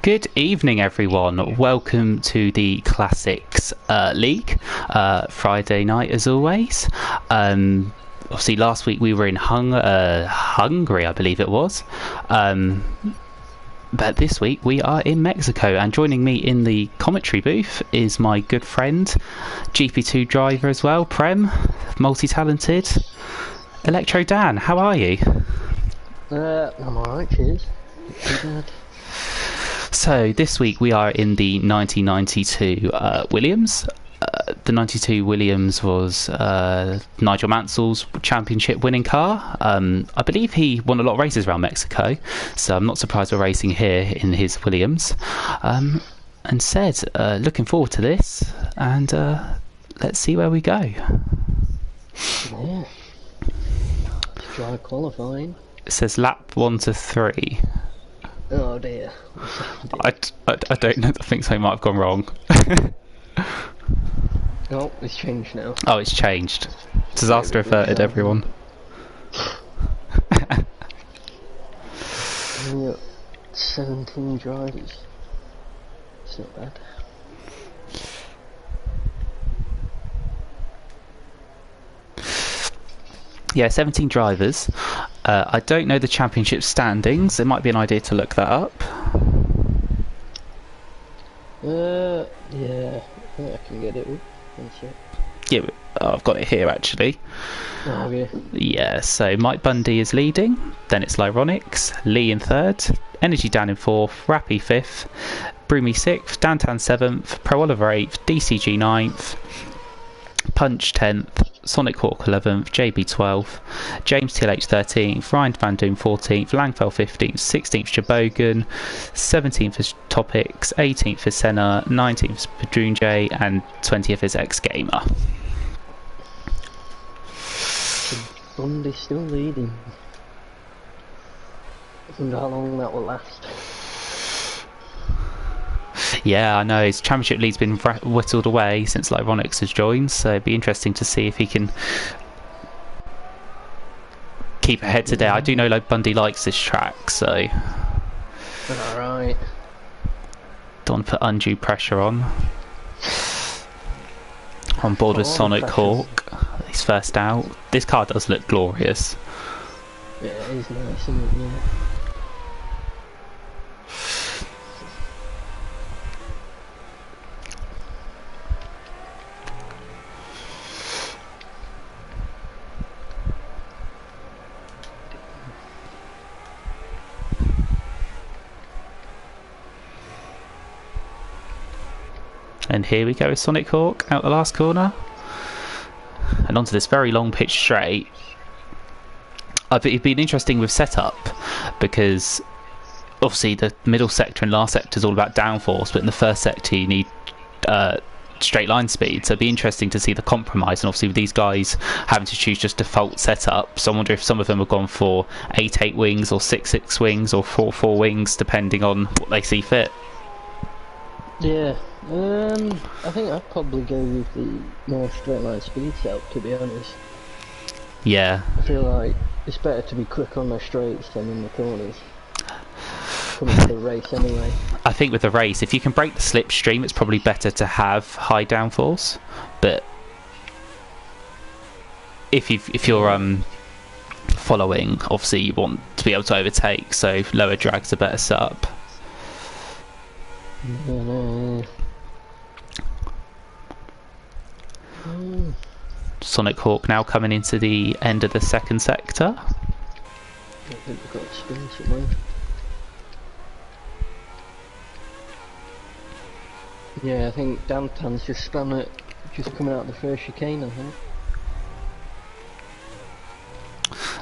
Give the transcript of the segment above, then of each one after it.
Good evening, everyone. Welcome to the Classics League. Friday night, as always. Obviously, last week we were in Hungary, I believe it was. But this week we are in Mexico, and joining me in the commentary booth is my good friend, GP2 driver as well, Prem, multi-talented, Electro Dan. How are you? I'm alright, cheers. So this week we are in the 1992 Williams. The 92 Williams was Nigel Mansell's championship winning car. I believe he won a lot of races around Mexico, so I'm not surprised we're racing here in his Williams. And said, looking forward to this, and let's see where we go. Yeah. Let's try qualifying. It says lap 1 to 3. Oh dear. I don't know. I think something might have gone wrong. Oh, it's changed now. Oh, it's changed. Disaster averted, everyone. We got 17 drivers. It's not bad. Yeah, 17 drivers. I don't know the championship standings. It might be an idea to look that up. Yeah, I think I can get it. Yeah, I've got it here actually. Oh, yeah. Yeah, so Mike Bundy is leading, then it's Lyronics, Lee in third, Energy Dan in fourth, Rappy fifth, Broomy sixth, Dantan seventh, Pro Oliver eighth, DCG ninth, Punch 10th, Sonic Hawk 11th, JB 12th, James TLH 13th, Ryan Van Doom 14th, Langfell 15th, 16th Chabogan, 17th is Topics, 18th is Senna, 19th is Padroon J, and 20th is X Gamer. Bundy's still leading. I wonder how long that will last. Yeah, I know his championship lead's been whittled away since Lyronics has joined, so it'd be interesting to see if he can keep ahead today. I do know Bundy likes this track, so Alright. don't want to put undue pressure on. On board with Sonic Hawk, he's first out. This car does look glorious. Yeah, it is nice, isn't it? Yeah. And here we go with Sonic Hawk out the last corner. And onto this very long pitch straight. It'd been interesting with setup, because obviously the middle sector and last sector is all about downforce, but in the first sector you need straight line speed, so it'd be interesting to see the compromise. And obviously with these guys having to choose just default setup, so I wonder if some of them have gone for 8 wings or 6 wings or 4 wings, depending on what they see fit. Yeah, I think I'd probably go with the more straight line speed setup, to be honest. Yeah. I feel like it's better to be quick on the straights than in the corners. Coming to the race anyway. I think with the race, if you can break the slipstream, it's probably better to have high downforce. But if you're following, obviously you want to be able to overtake, so lower drag's a better setup. Yeah. Sonic Hawk now coming into the end of the second sector. I think we've got a spin somewhere. Yeah, I think Dantan's just spun it, just coming out of the first chicane, I think.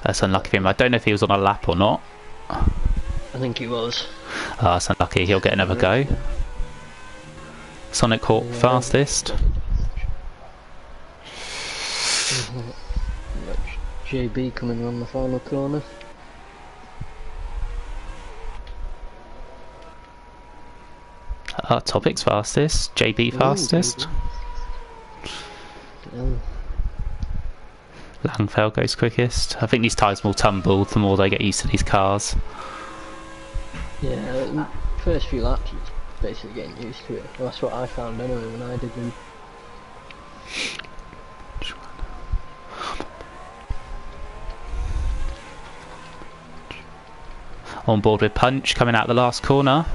That's unlucky for him. I don't know if he was on a lap or not. I think he was. Oh, that's unlucky. He'll get another go. Sonic Hawk fastest. JB coming on the final corner. Topic's fastest. JB fastest. Langfell goes quickest. I think these tyres will tumble the more they get used to these cars. Yeah, first few laps was basically getting used to it. Well, that's what I found anyway when I did them. On board with Punch coming out the last corner.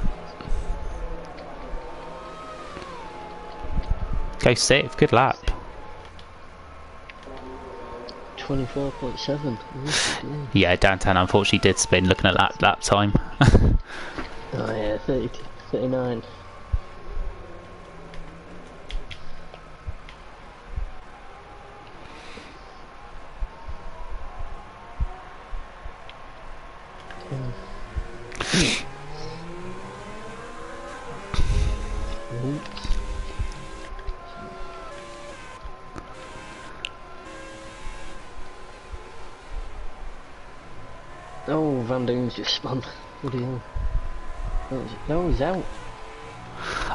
Go safe, good lap. 24.7. Yeah, downtown unfortunately did spin looking at that lap time. Oh yeah, 39. Oh, Van Doon's just spun. Bloody hell. No, he's out.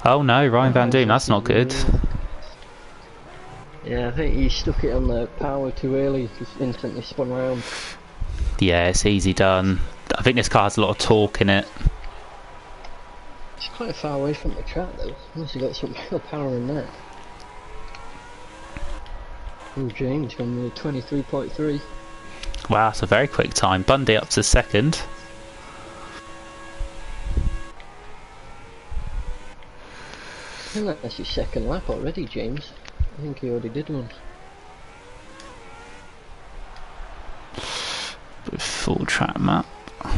Oh no, Ryan Van Doon, that's not good. Yeah, I think he stuck it on the power too early, just instantly spun around. Yeah, it's easy done. I think this car has a lot of torque in it. It's quite far away from the track though. Must have got some real power in there. Oh, James gone with 23.3. Wow, that's a very quick time. Bundy up to second. I think that's your second lap already, James. I think he already did one. Full track map. I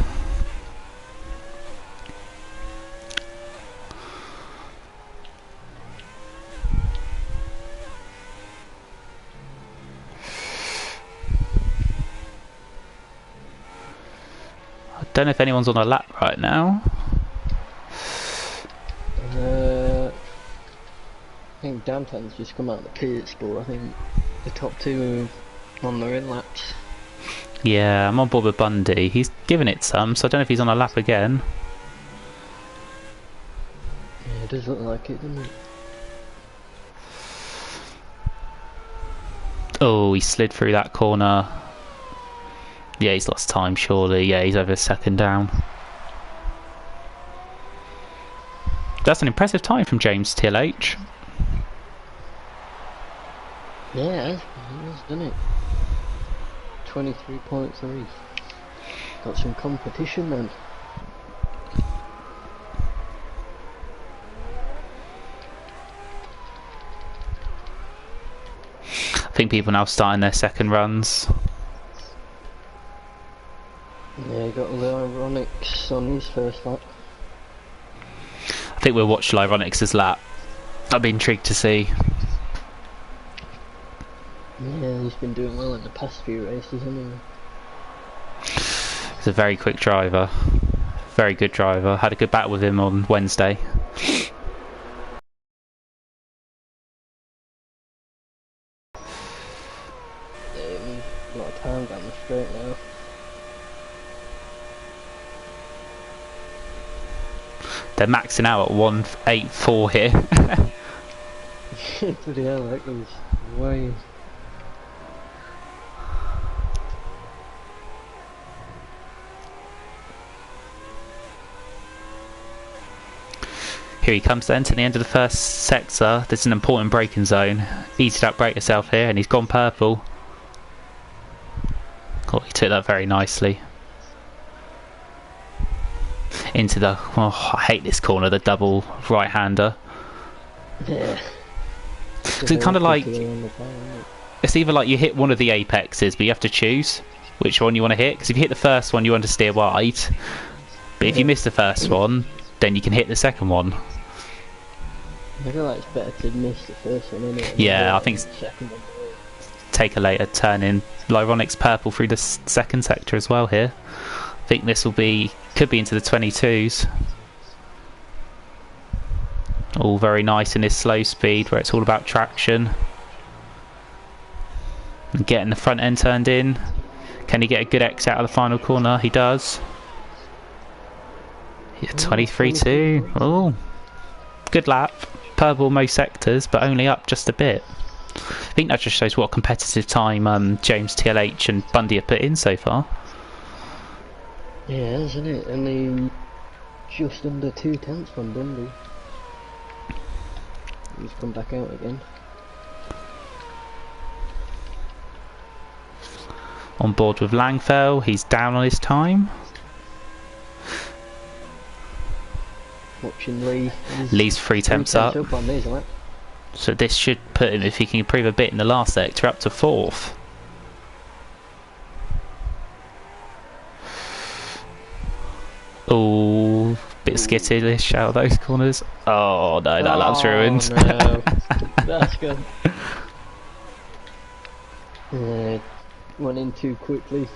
don't know if anyone's on a lap right now. I think Danton's just come out of the pits, but I think the top two are on their in laps. Yeah, I'm on board with Bundy. He's given it some, so I don't know if he's on a lap again. Yeah, it does look like it, doesn't it? Oh, he slid through that corner. Yeah, he's lost time, surely. Yeah, he's over a second down. That's an impressive time from James TLH. Yeah, it has, done it. 23.3. Got some competition then. I think people now starting their second runs. Yeah, you got the Ironics on his first lap. I think we'll watch Lyronix's lap. I'd be intrigued to see. Yeah, he's been doing well in the past few races anyway. He's a very quick driver. Very good driver. Had a good battle with him on Wednesday. A lot of time down the straight now. They're maxing out at 184 here. Bloody hell, that goes way. Here he comes then to the end of the first sector. This is an important braking zone. Easy to outbrake yourself here, and he's gone purple. Oh, he took that very nicely. Into the... Oh, I hate this corner, the double right-hander. Yeah. So it's kind of like... It's either like you hit one of the apexes, but you have to choose which one you want to hit. Because if you hit the first one, you want to steer wide. But if you miss the first one, then you can hit the second one. I feel like it's better to miss the first one, isn't it? Yeah, I think second one. take a later turn in. Lyronix purple through the second sector as well here. I think this will be, could be into the 22s. All very nice in this slow speed where it's all about traction. And getting the front end turned in. Can he get a good exit out of the final corner? He does. Yeah, 23-2. Oh, good lap. Purple most sectors, but only up just a bit. I think that just shows what a competitive time James TLH and Bundy have put in so far. Yeah, isn't it? And just under 2 tenths from Dundee. He's come back out again. On board with Langfell, he's down on his time. Watching Lee. Lee's 3 tenths up. On these, right? So this should put him, if he can improve a bit in the last sector, up to 4th. Oh, bit skittish out of those corners. Oh no, that lap's ruined. No. That's good. Went in too quickly.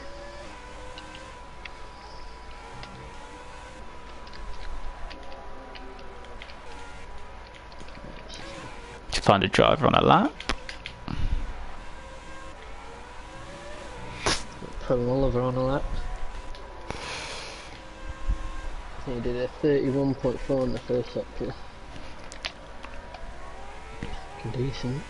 To find a driver on a lap. Pro Oliver on a lap. He did a 31.4 in the first sector. Decent.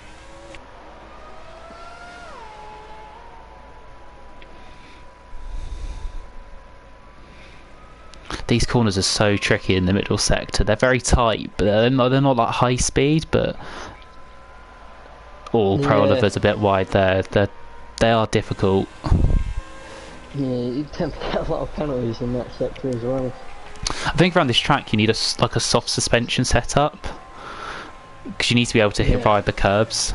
These corners are so tricky in the middle sector. They're very tight, but they're not like high speed. But Pro Oliver's a bit wide there. They are difficult. Yeah, you tend to get a lot of penalties in that sector as well. I think around this track you need a soft suspension setup, because you need to be able to hit ride the curbs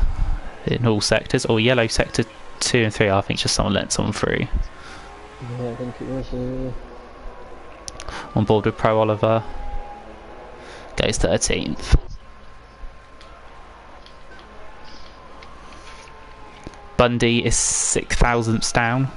in all sectors. Or yellow sector 2 and 3, I think just someone let someone through. Yeah, I think it was. On board with Pro Oliver, goes 13th. Bundy is 6 thousandths down.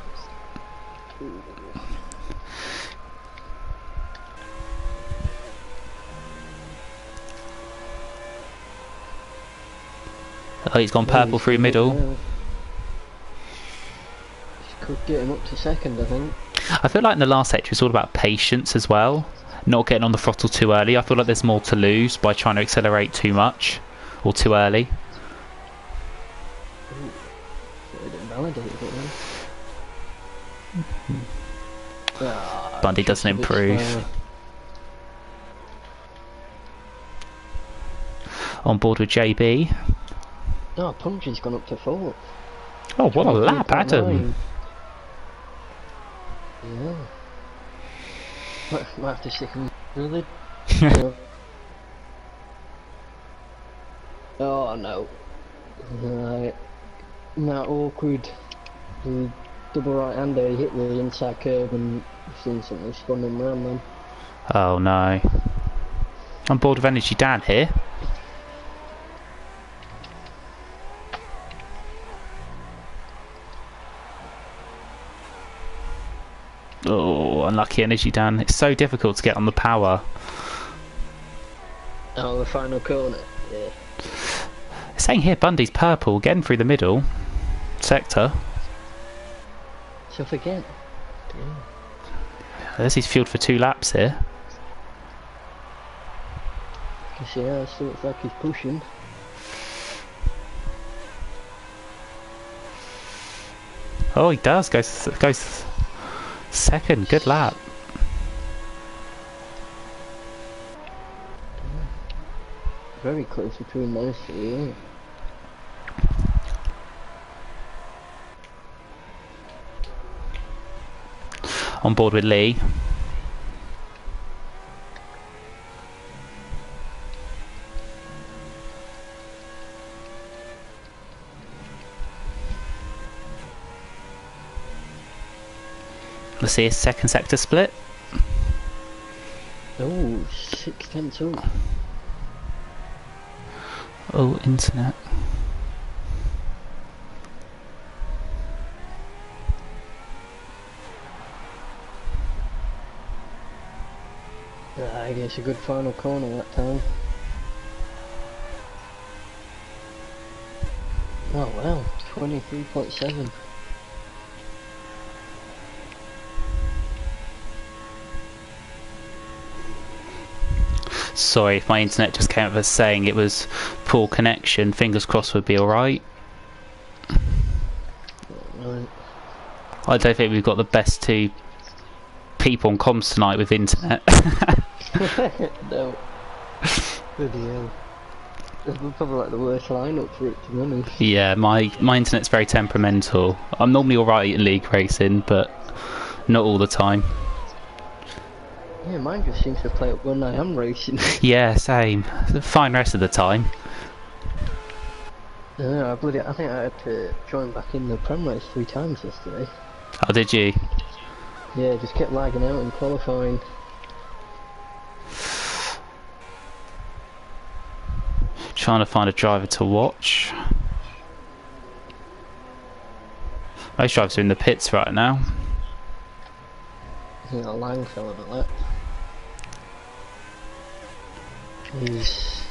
Oh, he's gone purple through middle. Could get him up to second, I think. I feel like in the last sector it's all about patience as well. Not getting on the throttle too early. I feel like there's more to lose by trying to accelerate too much or too early. They didn't validate it then. Bundy doesn't improve. On board with JB. Oh, Punchy's gone up to 4th. Oh, what a lap, Adam! Yeah. Might have to stick him really. Oh no. Right. That awkward. The double right hander, he hit the inside curve and seen something spun him round then. Oh no. On board with Energy Dan here. Oh, unlucky Energy Dan. It's so difficult to get on the power. Oh, the final corner. Yeah. It's saying here Bundy's purple, getting through the middle sector. So again. Yeah. There's his field for 2 laps here. You can see how it still looks like he's pushing. Oh, he does. Goes second. Good lap. Very close between those two, yeah. On board with Lee. Let's see his second sector split. Oh, 6 tenths up. Oh, internet. I guess a good final corner that time. Oh wow, 23.7. Sorry if my internet just came up as saying it was poor connection. Fingers crossed would be alright. Right. I don't think we've got the best 2 people on comms tonight with internet. No. Bloody hell. It's probably like the worst lineup for it, to be honest. Yeah, my internet's very temperamental. I'm normally alright in league racing, but not all the time. Yeah, mine just seems to play up when I am racing. Yeah, same. Fine rest of the time. I think I had to join back in the Prem race 3 times yesterday. Oh, did you? Yeah, just kept lagging out in qualifying. Trying to find a driver to watch. Most drivers are in the pits right now. I think a Lang fell at that. He's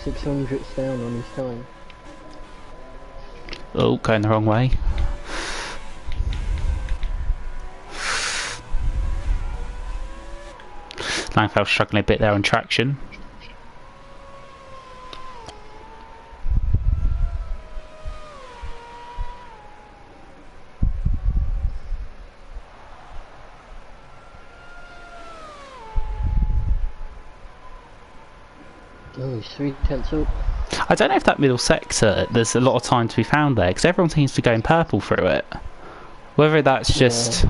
600ths down on his time. Oh, going the wrong way. Langfeld struggling a bit there on traction. Oh, he's 3/10 up. I don't know if that middle sector, there's a lot of time to be found there, because everyone seems to be going purple through it. Whether that's just... I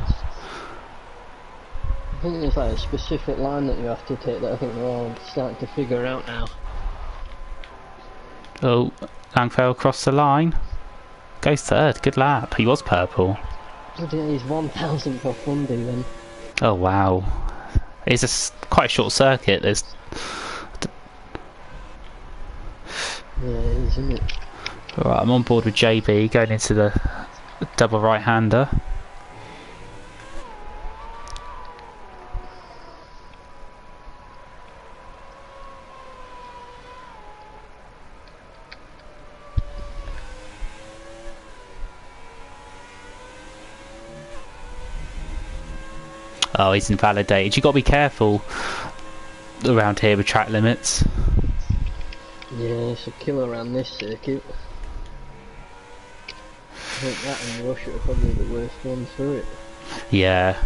think there's like a specific line that you have to take that I think they're all starting to figure out now. Oh, Langfeld across the line. Goes third, good lap. He was purple. Bloody hell, he's 1,000th off Monday then. Oh wow. It's quite a short circuit. There's... Yeah, it is, isn't it? Right, I'm on board with JB going into the double right-hander. Oh, he's invalidated. You've got to be careful around here with track limits. Yeah, it's a killer around this circuit. I think that and Russia are probably the worst ones for it. Yeah.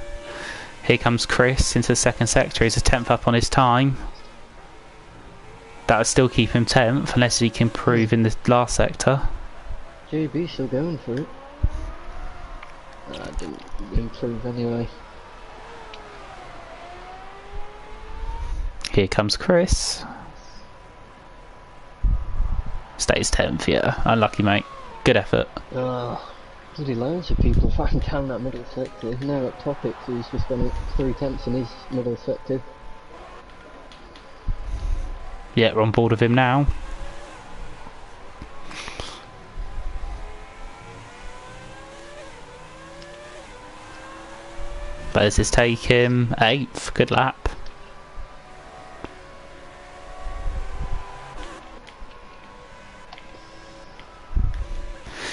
Here comes Chris into the second sector. He's a 10th up on his time. That would still keep him 10th unless he can improve in the last sector. JB's still going for it. Didn't improve anyway. Here comes Chris. Stays 10th, yeah. Unlucky, mate. Good effort. Bloody loads of people fighting down that middle sector. Now at Topic, he's just gone 3/10 in his middle sector. Yeah, we're on board with him now. But does this take him 8th? Good lap.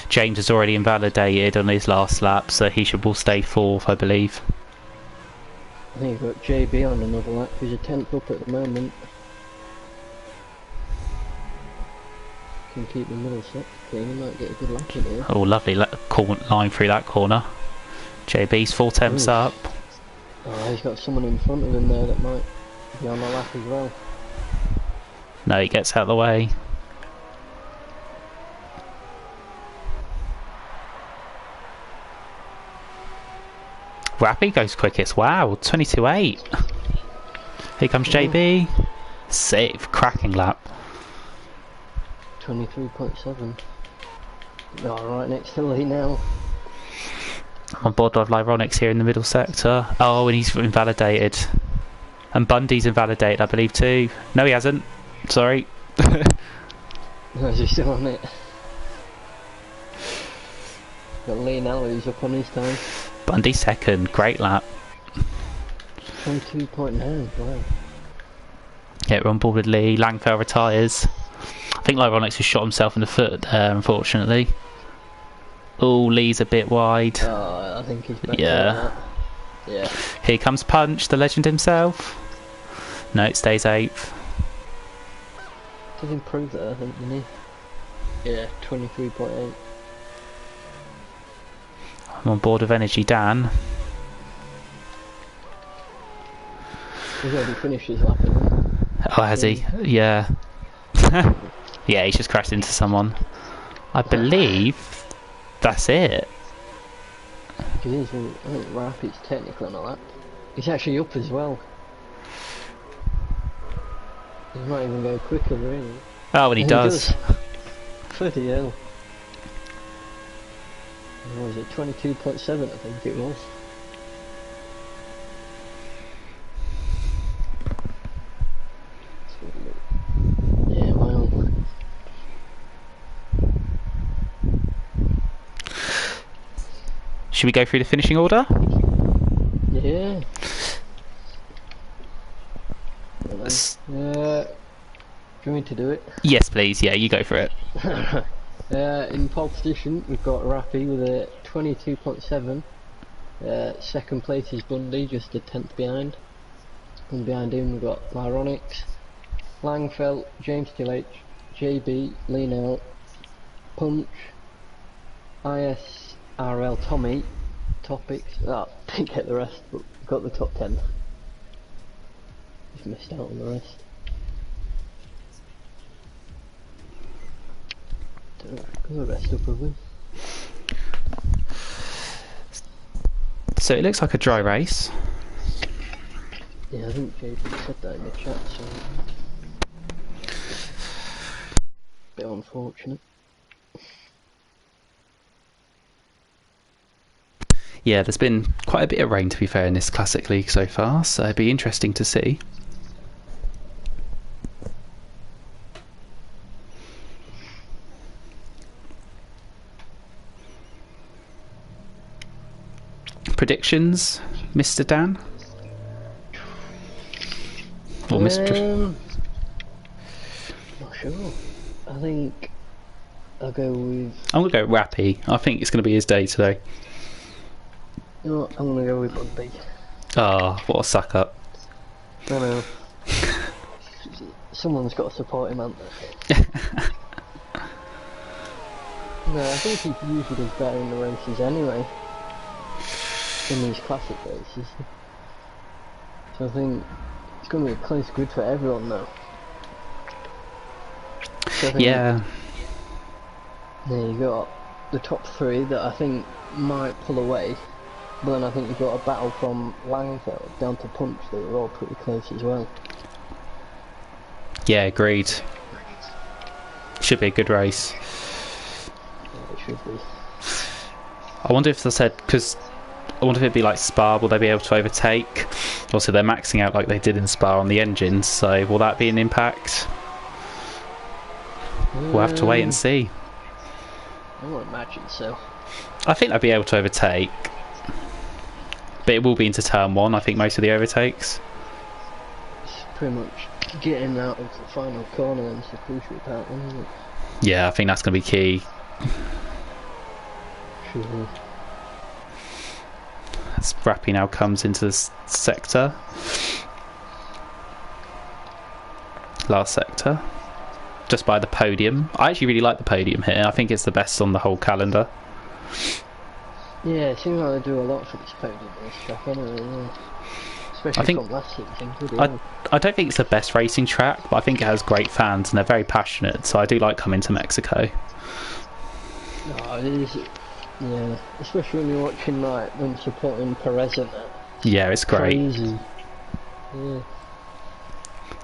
James has already invalidated on his last lap, so he will stay 4th, I believe. I think you've got JB on another lap. He's a 10th up at the moment. Can keep the middle sector clean. He might get a good lap in here. Oh, lovely line through that corner. JB's 4/10 up. Oh, he's got someone in front of him there that might be on the lap as well. No, he gets out of the way. Rappy goes quickest. Wow, 22.8. Here comes JB. Save, cracking lap. 23.7. Oh, right next to Lee now. I'm on board with Lyronics here in the middle sector. Oh, and he's invalidated. And Bundy's invalidated, I believe, too. No, he hasn't. Sorry. No, he's still on it. Got Lee now, who's up on his time. Bundy second, great lap. 22.9, wow. Yeah, we're on board with Lee. Langfeld retires. I think Lyronics has shot himself in the foot there, unfortunately. Oh, Lee's a bit wide. Oh, I think he's better Yeah. than that. Yeah. Here comes Punch, the legend himself. No, it stays 8th. Did improve there, I think, didn't he? Yeah, 23.8. I'm on board with Energy Dan. He's already finished his lap, hasn't Oh, has he? Yeah. Yeah, he's just crashed into someone. I believe that's it. he? I think Rapid's technically on a lap. He's actually up as well. He might even go quicker, really. Oh, and he does. Bloody hell. What was it, 22.7 I think it was. Yeah, well. Should we go through the finishing order? Yeah. Do you want me to do it? Yes, please. Yeah, you go for it. In pole position, we've got Rappy with a 22.7. Second place is Bundy, just a tenth behind. And behind him, we've got Lyronix, Langfeld, James Tillage, JB, Lino, Punch, ISRL Tommy, Topics. Didn't get the rest, but got the top 10. Just missed out on the rest. The rest up, probably. So it looks like a dry race. Yeah, I think JB said that in the chat, so bit unfortunate. Yeah, there's been quite a bit of rain, to be fair, in this Classic League so far, so it'd be interesting to see. Predictions, Mr. Dan? Or Mr. Not sure. I think I'll go with. I'm going to go Rappy. I think it's going to be his day today. You know what? I'm going to go with Bundy. Ah, what a suck up. I know. Someone's got to support him, haven't they? No, I think he usually does better in the races anyway. In these classic races. So I think it's going to be a close grid for everyone now. So yeah, you got the top 3 that I think might pull away, but then I think you've got a battle from Langfeld down to Punch that are all pretty close as well. Yeah, agreed. Should be a good race. Yeah, it should be. I wonder if they said, because I wonder if it'd be like Spa, will they be able to overtake? Also, they're maxing out like they did in Spa on the engines, so will that be an impact? We'll have to wait and see. I won't imagine so. I think they'll be able to overtake, but it will be into turn 1, I think, most of the overtakes. It's pretty much getting out of the final corner and it's the crucial part, isn't it? Yeah, I think that's going to be key. Sure. As Rappy now comes into this sector. Last sector. Just by the podium. I actually really like the podium here. I think it's the best on the whole calendar. Yeah, it seems like they do a lot for this podium on this track anyway, yeah. Especially from last season. I don't think it's the best racing track, but I think it has great fans and they're very passionate, so I do like coming to Mexico. Oh, it is. Yeah, especially when you're watching like them supporting Perez and that. Yeah, it's great. Crazy. Yeah.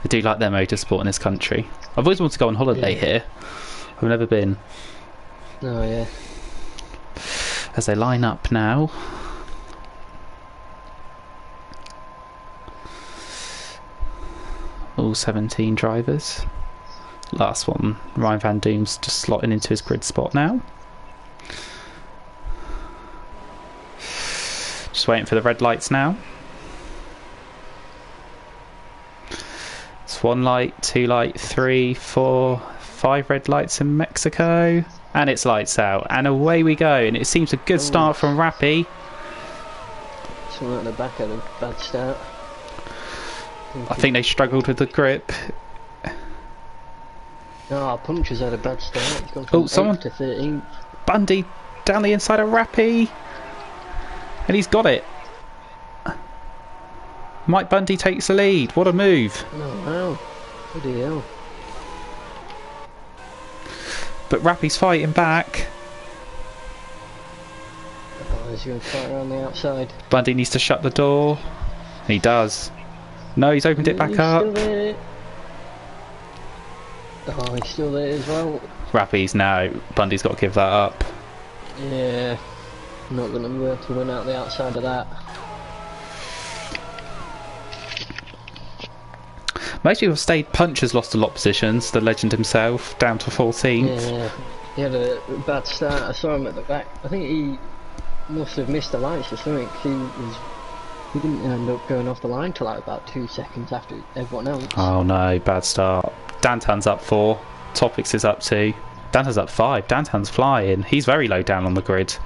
I do like their motorsport in this country. I've always wanted to go on holiday here. I've never been. Oh yeah. As they line up now. All 17 drivers. Last one, Ryan Van Doom's just slotting into his grid spot now. Just waiting for the red lights now. It's 1 light, 2 light, 3, 4, 5 red lights in Mexico. And it's lights out. And away we go. And it seems a good start from Rappy. Someone at the back had a bad start. I think they struggled with the grip. Oh, Punch has had a bad start. He's gone from 8th to 13th. Bundy down the inside of Rappy. And he's got it. Mike Bundy takes the lead. What a move. No, wow. Bloody hell. But Rappy's fighting back. Oh, he's going to fight around the outside. Bundy needs to shut the door. He does. No, he's opened it back up. Still there. Oh, he's still there as well. Rappy's now. Bundy's got to give that up. Yeah. Not going to be able to win out the outside of that. Most people have stayed. Punch has lost a lot of positions. The legend himself, down to 14th. Yeah. He had a bad start. I saw him at the back. I think he must have missed the lights or something. He didn't end up going off the line till like about 2 seconds after everyone else. Oh no, bad start. Dantan's up 4. Topics is up 2. Dantan's up 5. Dantan's flying. He's very low down on the grid.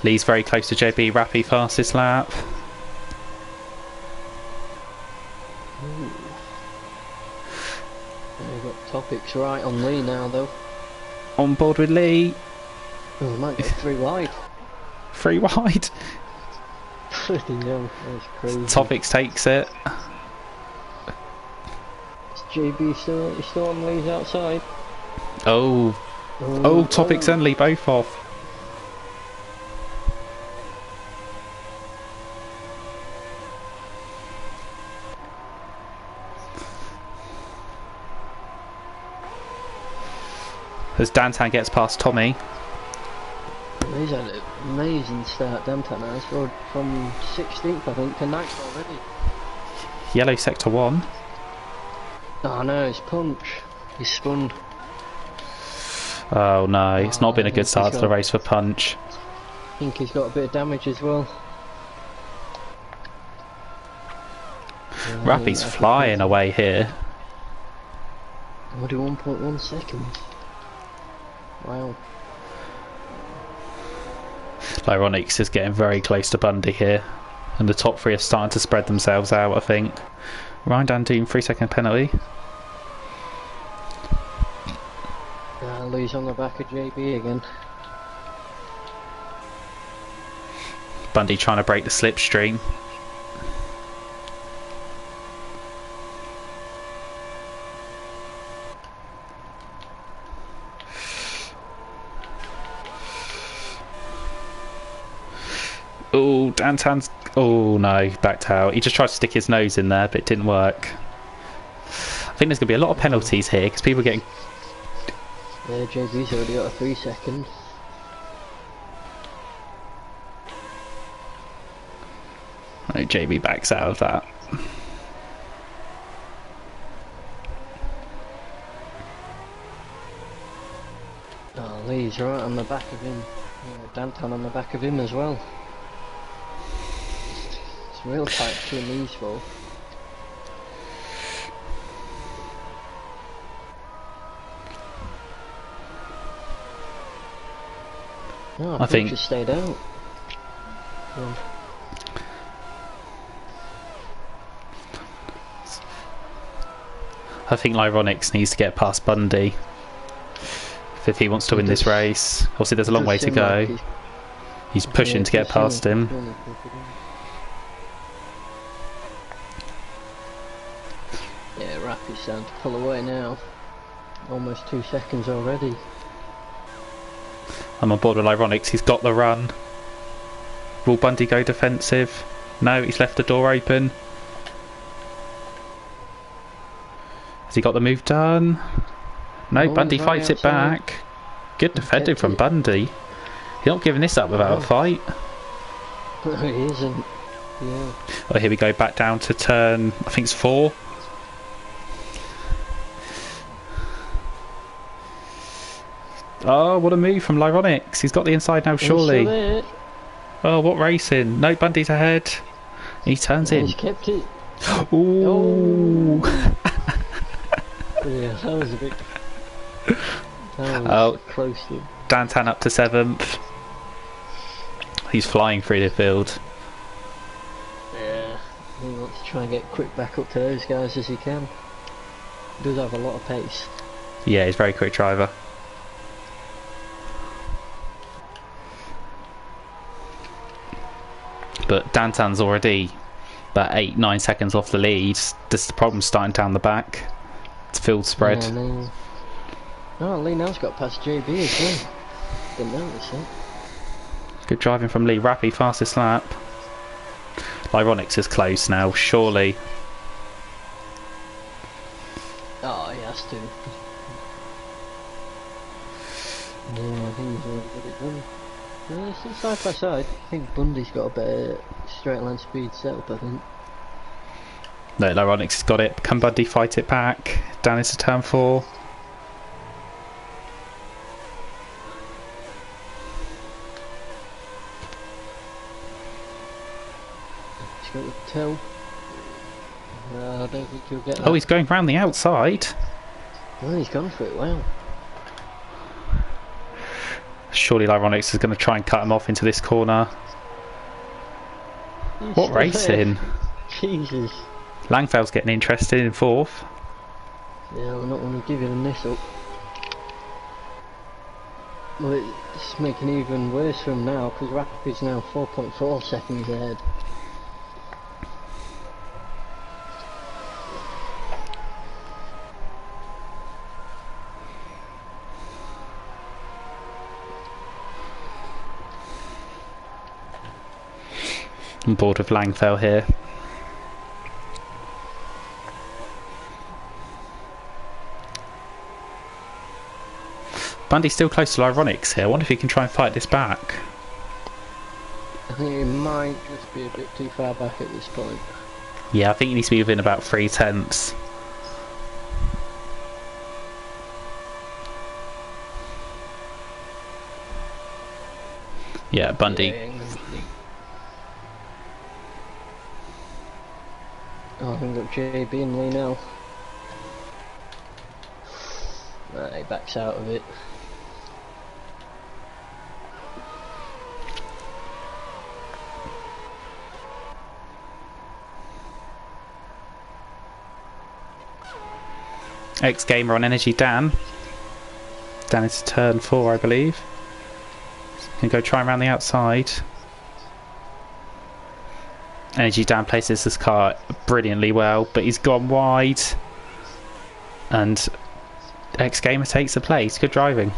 Lee's very close to JB. Rappy fastest lap. We've got Topics right on Lee now though. On board with Lee. Oh, we might go 3 wide. 3 wide. Bloody hell, that's crazy. Topics takes it. Is JB still on Lee's outside? Oh. Oh, Topics and Lee both off. As Dantan gets past Tommy. He's had an amazing start, Dantan has. From 16th, I think, to 9th already. Yellow sector 1. Oh no, it's Punch. He's spun. Oh no, it's not been a good start to the race for Punch. I think he's got a bit of damage as well. Rappy's flying away here. Only 1.1 seconds. Wow. Lyronix is getting very close to Bundy here. And the top 3 are starting to spread themselves out, I think. Ryan Dandoon, 3-second penalty. Lee's on the back of JB again. Bundy trying to break the slipstream. Oh, Dantan's... Oh no, backed out. He just tried to stick his nose in there, but it didn't work. I think there's going to be a lot of penalties here, because people are getting... Yeah, JB's already got a 3 second. Oh, JB backs out of that. Oh, Lee's right on the back of him. Yeah, Dantan on the back of him as well. It's real tight between these four. Oh, I think just stayed out. Yeah. I think Lyronix needs to get past Bundy if he wants to win this race. Obviously there's a long way to go. Like he's pushing to get past him. Yeah, Rappy's starting to pull away now. Almost 2 seconds already. I'm on board with Lyronix, he's got the run. Will Bundy go defensive? No, he's left the door open. Has he got the move done? No, Bundy fights it back. Good defending from Bundy. He's not giving this up without a fight. No, he isn't. Yeah. Oh, here we go, back down to turn, I think it's 4. Oh, what a move from Lyronix. He's got the inside now, surely. Oh, what racing. No, Bundy's ahead. He turns in. He's kept it. Ooh. Yeah, that was a bit... That was close to... Dantan up to 7th. He's flying through the field. Yeah. He wants to try and get quick back up to those guys as he can. He does have a lot of pace. Yeah, he's a very quick driver. But Dantan's already about 8-9 seconds off the lead. This the problem starting down the back. It's field spread. Yeah, no. Oh, Lee now's got past JB as well. Didn't notice it. Good driving from Lee. Rappy, fastest lap. Lyronix is close now, surely. Oh, he has to. Yeah, I think he's already got it done. Yeah, it's side by side. I think Bundy's got a better straight line speed setup, I think. No, Lyronix has got it. Can Bundy fight it back? Down into turn 4. He's got the toe. I don't think he'll get that. Oh, he's going round the outside. Oh, he's gone for it, wow. Surely Lyronix is going to try and cut him off into this corner. He's What still racing? there. Jesus. Langfell's getting interested in 4th. Yeah, I'm not going to give you the miss up. Well, it's making it even worse for him now, because Rapid's now 4.4 seconds ahead. I'm bored with Langfell here. Bundy's still close to Lyronix here. I wonder if he can try and fight this back. I think he might just be a bit too far back at this point. Yeah, I think he needs to be within about 3/10. Yeah, Bundy. Yeah, oh, I think we've got JB and Lee now. He backs out of it. Ex-gamer on Energy Dan. Dan into turn 4, I believe. Can go try around the outside. Energy Dan places this car brilliantly well, but he's gone wide. And Ex-gamer takes the place. Good driving.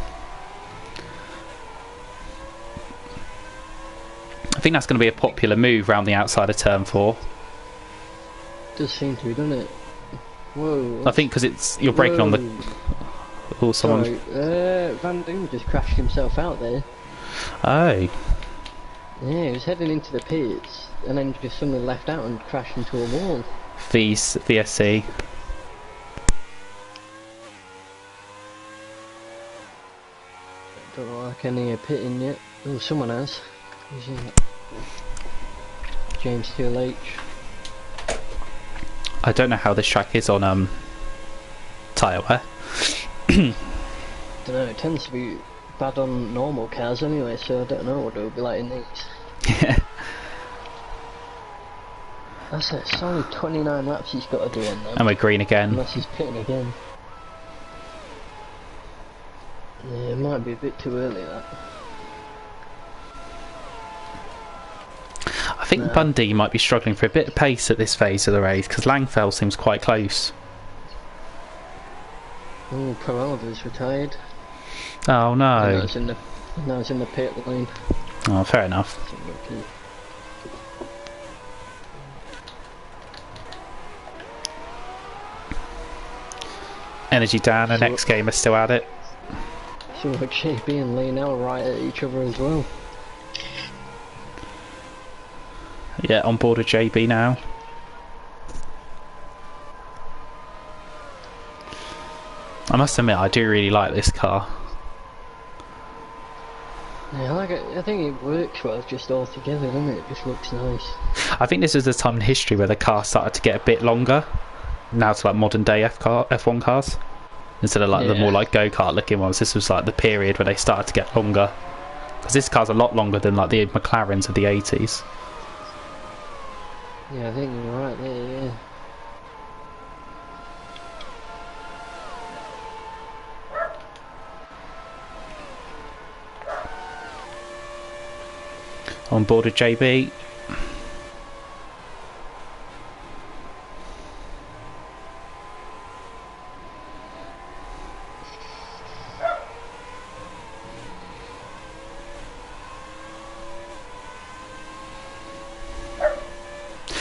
I think that's going to be a popular move round the outside of turn 4. Does seem to be, doesn't it? Whoa. I think because it's you're braking on the. Oh, someone. Sorry, Van Doom just crashed himself out there. Oh. Yeah, he was heading into the pits and then just suddenly left out and crashed into a wall. VSC. Don't like any pitting yet. Oh, someone has. Who's in? James TLH. I don't know how this track is on tyre wear. Don't know, it tends to be bad on normal cars anyway, so I don't know what it will be like in these. Yeah. That's it, it's only 29 laps he's got to do on them. And we're green again. Unless he's pitting again. Yeah, it might be a bit too early that. I think Bundy might be struggling for a bit of pace at this phase of the race because Langfell seems quite close. Oh, Coralva's retired. Oh no. Now it's in the pit lane. Oh, fair enough. Energy Dan and Ex-gamer still at it. So JB and Lee now right at each other as well. Yeah, on board with JB now. I must admit, I do really like this car. Yeah, I like it. I think it works well just all together, doesn't it? It just looks nice. I think this is the time in history where the car started to get a bit longer. Now it's like modern day F1 cars. Instead of like the more like go-kart looking ones, this was like the period where they started to get longer. Because this car's a lot longer than like the McLarens of the 80s. Yeah, I think you're right there, On board with JB.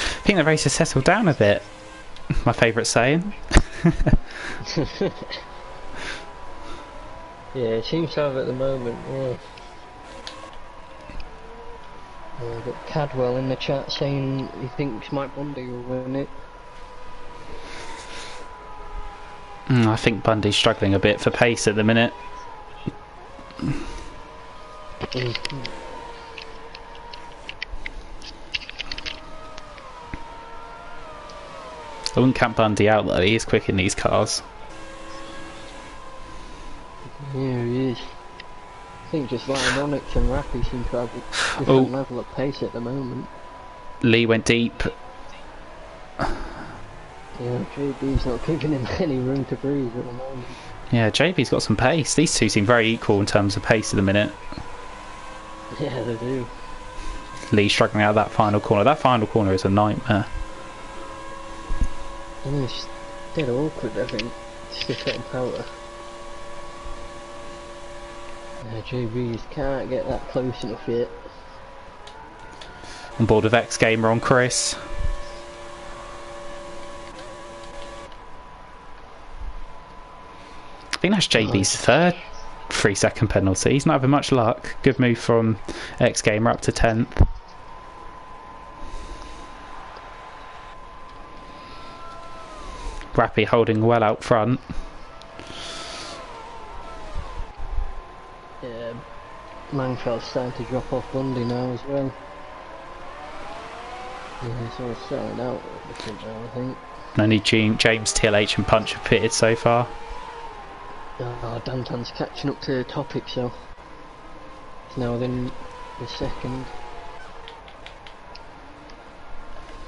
I think the race has settled down a bit. My favourite saying. Yeah, it seems to have at the moment, yeah. I've got Cadwell in the chat saying he thinks Mike Bundy will win it. I think Bundy's struggling a bit for pace at the minute. I wouldn't count Bundy out though, he is quick in these cars. Yeah, he is. I think just Onyx and Rappy seem to have a different level of pace at the moment. Lee went deep. Yeah, JB's not giving him any room to breathe at the moment. Yeah, JB's got some pace. These two seem very equal in terms of pace at the minute. Yeah, they do. Lee struggling out of that final corner. That final corner is a nightmare. And it's dead awkward, I think. Stiff it and power. Yeah, JB's can't get that close enough yet. On board with X Gamer on Chris. I think that's JB's third 3-second penalty. He's not having much luck. Good move from X Gamer up to 10th. Rappy holding well out front. Yeah, Langfeld's starting to drop off Bundy now as well. Yeah, it's all selling out a bit now, I think. Only James, TLH and Punch have pitted so far. Oh, Dantan's catching up to the topic, so it's now within the second.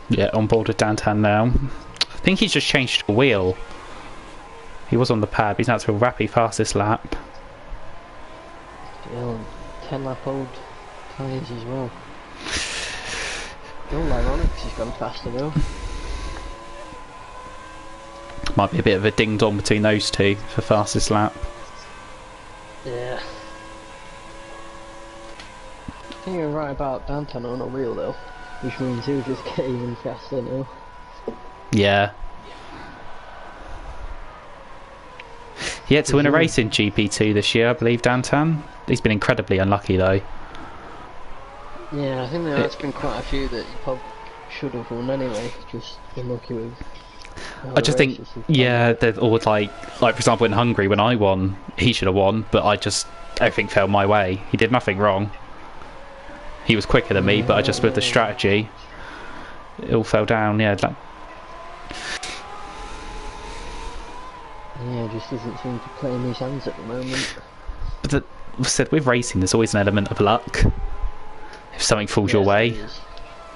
Yeah, on board with Dantan now. I think he's just changed the wheel. He was on the pad, but he's now to a Rappy fastest lap. Still 10 lap old tyres as well. Still ironic because he's gone faster though. Might be a bit of a ding dong between those two for fastest lap. Yeah. I think you're right about Dantan on a wheel though, which means he'll just get even faster now. Yeah. He had to win a race in GP2 this year, I believe, Dantan. He's been incredibly unlucky though. Yeah, I think there's been quite a few that he probably should have won anyway, just unlucky with. I just think, yeah, or like for example in Hungary when I won, he should have won, but everything fell my way. He did nothing wrong. He was quicker than me, but I just with the strategy, it all fell down. Yeah. Yeah, just doesn't seem to play in his hands at the moment. But said with racing, there's always an element of luck. If something falls your way,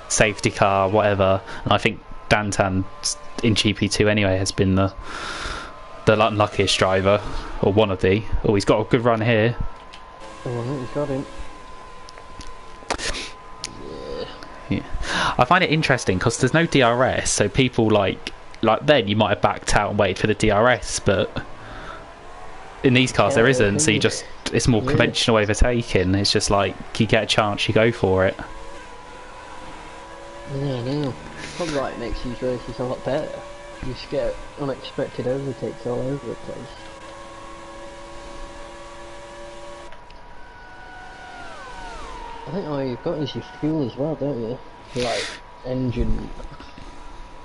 safety car, whatever. And I think Dantan in GP2 anyway has been the unluckiest driver, or one of the. Oh, he's got a good run here. Oh, I think he's got him. Yeah. I find it interesting because there's no DRS, so people like then you might have backed out and waited for the DRS, but in these cars there isn't, so it's more conventional overtaking. It's just like you get a chance, you go for it. Yeah, I know. Probably like makes these races a lot better. You just get unexpected overtakes all over the place. I think all you've got is your fuel as well, don't you? Like engine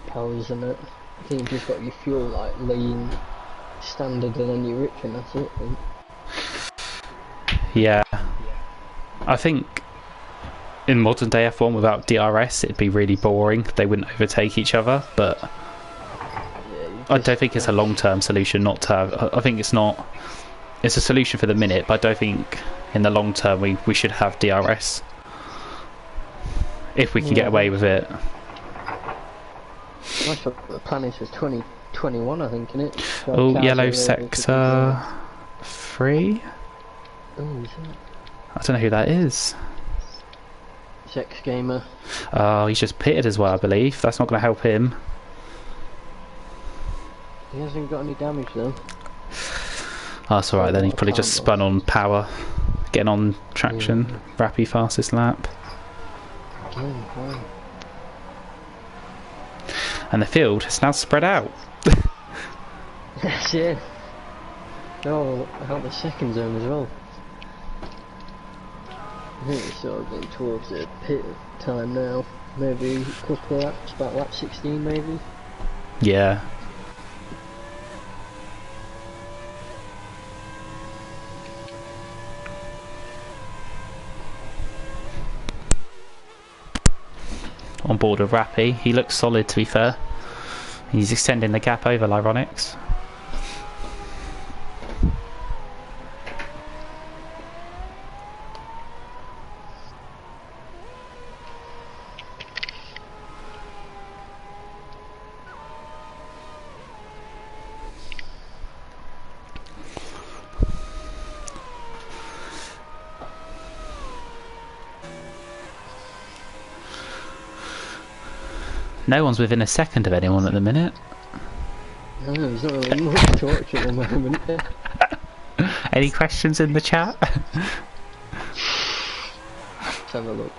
powers and it. I think you've just got your fuel like lean, standard, and then you're rich, and that's it. I think. Yeah, I think in modern day F1 without DRS it'd be really boring. They wouldn't overtake each other, but I don't think it's a long-term solution not to have. I think it's a solution for the minute, but I don't think in the long term we should have DRS if we can get away with it. I thought the plan is for 2021, I think, innit? Oh, yellow sector 3? Oh, is it? I don't know who that is. ex-gamer. Oh, he's just pitted as well, I believe. That's not going to help him. He hasn't got any damage though. Oh, that's alright then. He's probably just spun on power, getting on traction. Yeah. Rappy fastest lap. Wow. And the field has now spread out. Yes, yeah. Oh, I got the second zone as well. I think it's sort of getting towards the pit time now. Maybe a couple of laps, about lap 16 maybe. Yeah. On board with Rappy. He looks solid, to be fair. He's extending the gap over Lyronics. No one's within a second of anyone at the minute. No, there's not really much to watch at the moment. Any questions in the chat? Let's have a look.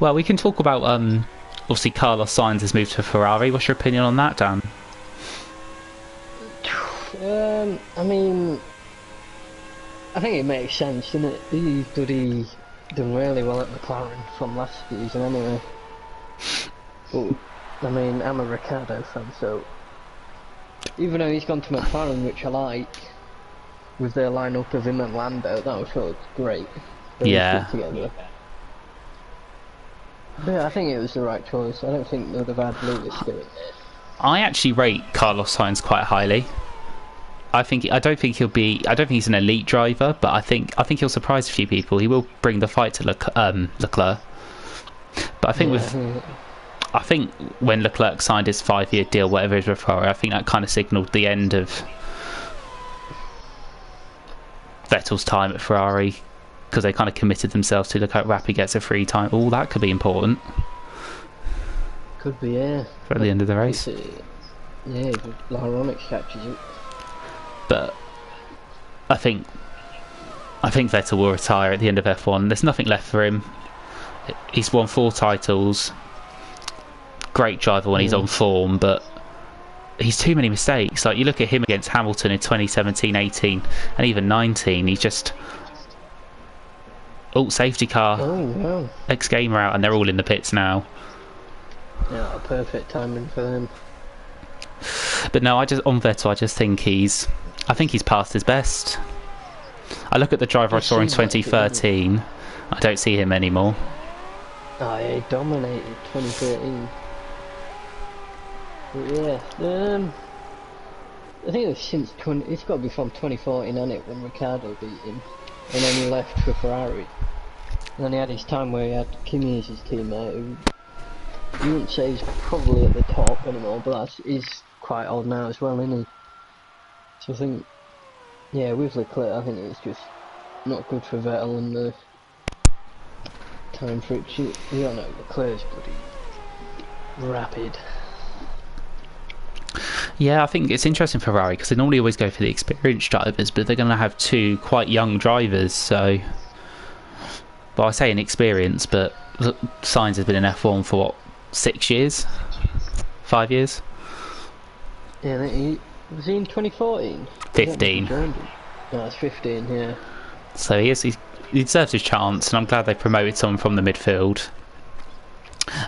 Well, we can talk about, obviously Carlos Sainz has moved to Ferrari. What's your opinion on that, Dan? I mean, I think it makes sense, doesn't it? He's bloody done really well at McLaren from last season anyway. But, I mean, I'm a Ricciardo fan, so even though he's gone to McLaren, which I like, with their lineup of him and Lando, that was great. Yeah. Together. But I think it was the right choice. I don't think they would have had Lewis doing it. I actually rate Carlos Sainz quite highly. I don't think he's an elite driver, but I think he'll surprise a few people. He will bring the fight to Leclerc. But I think when Leclerc signed his 5-year deal, whatever it is with Ferrari, I think that kind of signalled the end of Vettel's time at Ferrari, because they kind of committed themselves to Leclerc. Rappy gets a free time. Oh, that could be important. Could be, yeah. For the end of the race. Yeah, Lyronics catches it. But I think Vettel will retire at the end of F1. There's nothing left for him. He's won 4 titles. Great driver when he's on form, but he's too many mistakes. Like, you look at him against Hamilton in 2017, 18, and even 19. He's just safety car. Oh wow! Ex-gamer out, and they're all in the pits now. Yeah, perfect timing for them. But no, on Vettel, I just think he's past his best. I look at the driver I saw in 2013. I don't see him anymore. Oh, yeah, he dominated 2013. But yeah, I think it was since it's got to be from 2014, hasn't it, when Ricciardo beat him, and then he left for Ferrari. And then he had his time where he had Kimi as his teammate, who you wouldn't say he's probably at the top anymore, but he's quite old now as well, isn't he? So I think, yeah, with Leclerc, I think it's just not good for Vettel and the time for it. You don't know, Leclerc's bloody rapid. Yeah, I think it's interesting for Ferrari because they normally always go for the experienced drivers, but they're going to have 2 quite young drivers. So, well, I say inexperienced, but Sainz has been in F1 for what, 6 years, 5 years. Yeah, was he in 2014? 15. No, it's 15. Yeah. So he deserves his chance, and I'm glad they promoted someone from the midfield.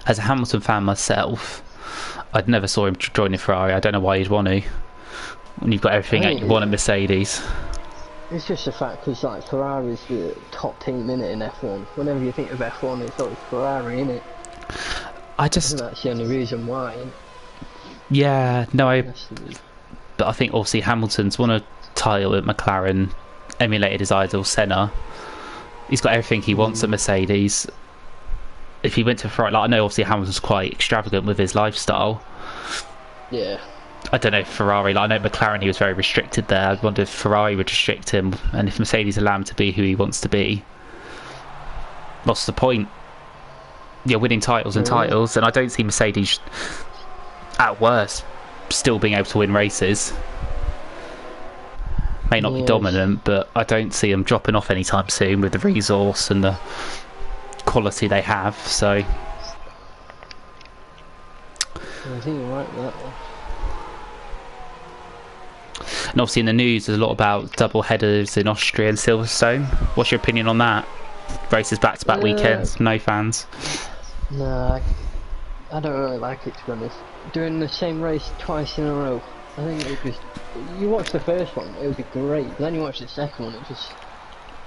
As a Hamilton fan myself, I'd never saw him joining Ferrari. I don't know why you'd want to, when you've got everything that you want at Mercedes. It's just a fact because like Ferrari's the top team in it in F1. Whenever you think of F1, it's always Ferrari in it. I think that's the only reason why. Yeah, no, but I think obviously Hamilton's won a title at McLaren, emulated his idol Senna. He's got everything he wants at Mercedes. If he went to Ferrari, like, I know obviously Hamilton's quite extravagant with his lifestyle. Yeah. I don't know if Ferrari, like, I know McLaren he was very restricted there. I wonder if Ferrari would restrict him, and if Mercedes allow him to be who he wants to be. I don't know if Ferrari would restrict him, and if Mercedes allow him to be who he wants to be. I wonder if Ferrari would restrict him, and if Mercedes allow him to be who he wants to be. I don't know if Ferrari like, I know McLaren he was very restricted there. I wonder if Ferrari would just what's the point? You're winning titles and titles, and I don't see Mercedes, at worst, still being able to win races. May not be dominant, but I don't see them dropping off anytime soon with the resource and the quality they have. So I think you're right with that one. And obviously in the news there's a lot about double headers in Austria and Silverstone. What's your opinion on that? Races back-to-back weekends, no fans. No, I don't really like it, to be honest. Doing the same race twice in a row, I think it just... You watch the first one, it would be great, but then you watch the second one, it just...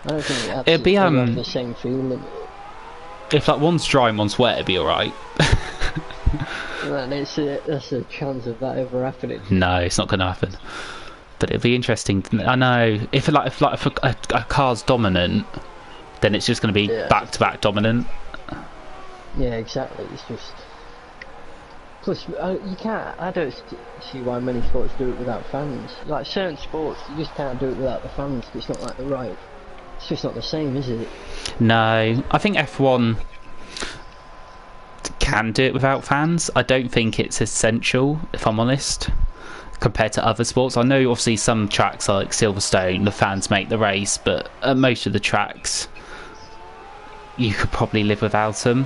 I don't think it'd be have the same feeling. If like one's dry and one's wet, it'd be alright. Then that's a chance of that ever happening. No, it's not going to happen. But it'd be interesting. I know if a car's dominant, then it's just going to be back-to-back dominant. Yeah, exactly. It's just. Plus, you can't. I don't see why many sports do it without fans. Like certain sports, you just can't do it without the fans. It's not like the right. It's just not the same, is it? No, I think F1 can do it without fans. I don't think it's essential, if I'm honest, compared to other sports. I know obviously some tracks like Silverstone, the fans make the race, but at most of the tracks you could probably live without them,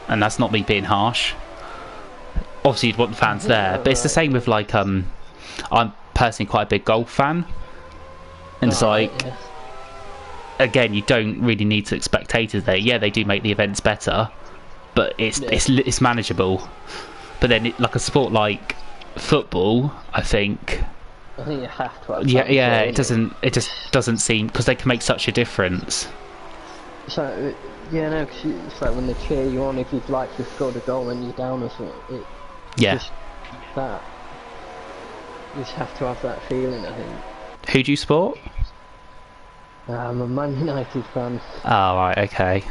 and that's not me being harsh. Obviously you'd want the fans there, but it's the same with like I'm personally quite a big golf fan, and it's like again, you don't really need to spectators there. Yeah, they do make the events better, but it's manageable. But then like a sport like football, I think you have to have it just doesn't seem, because they can make such a difference. So cause it's like when they cheer you on if you've like just scored a goal and you're down or something. Just that. You just have to have that feeling, I think. Who do you support? I'm a Man United fan. Oh right, okay.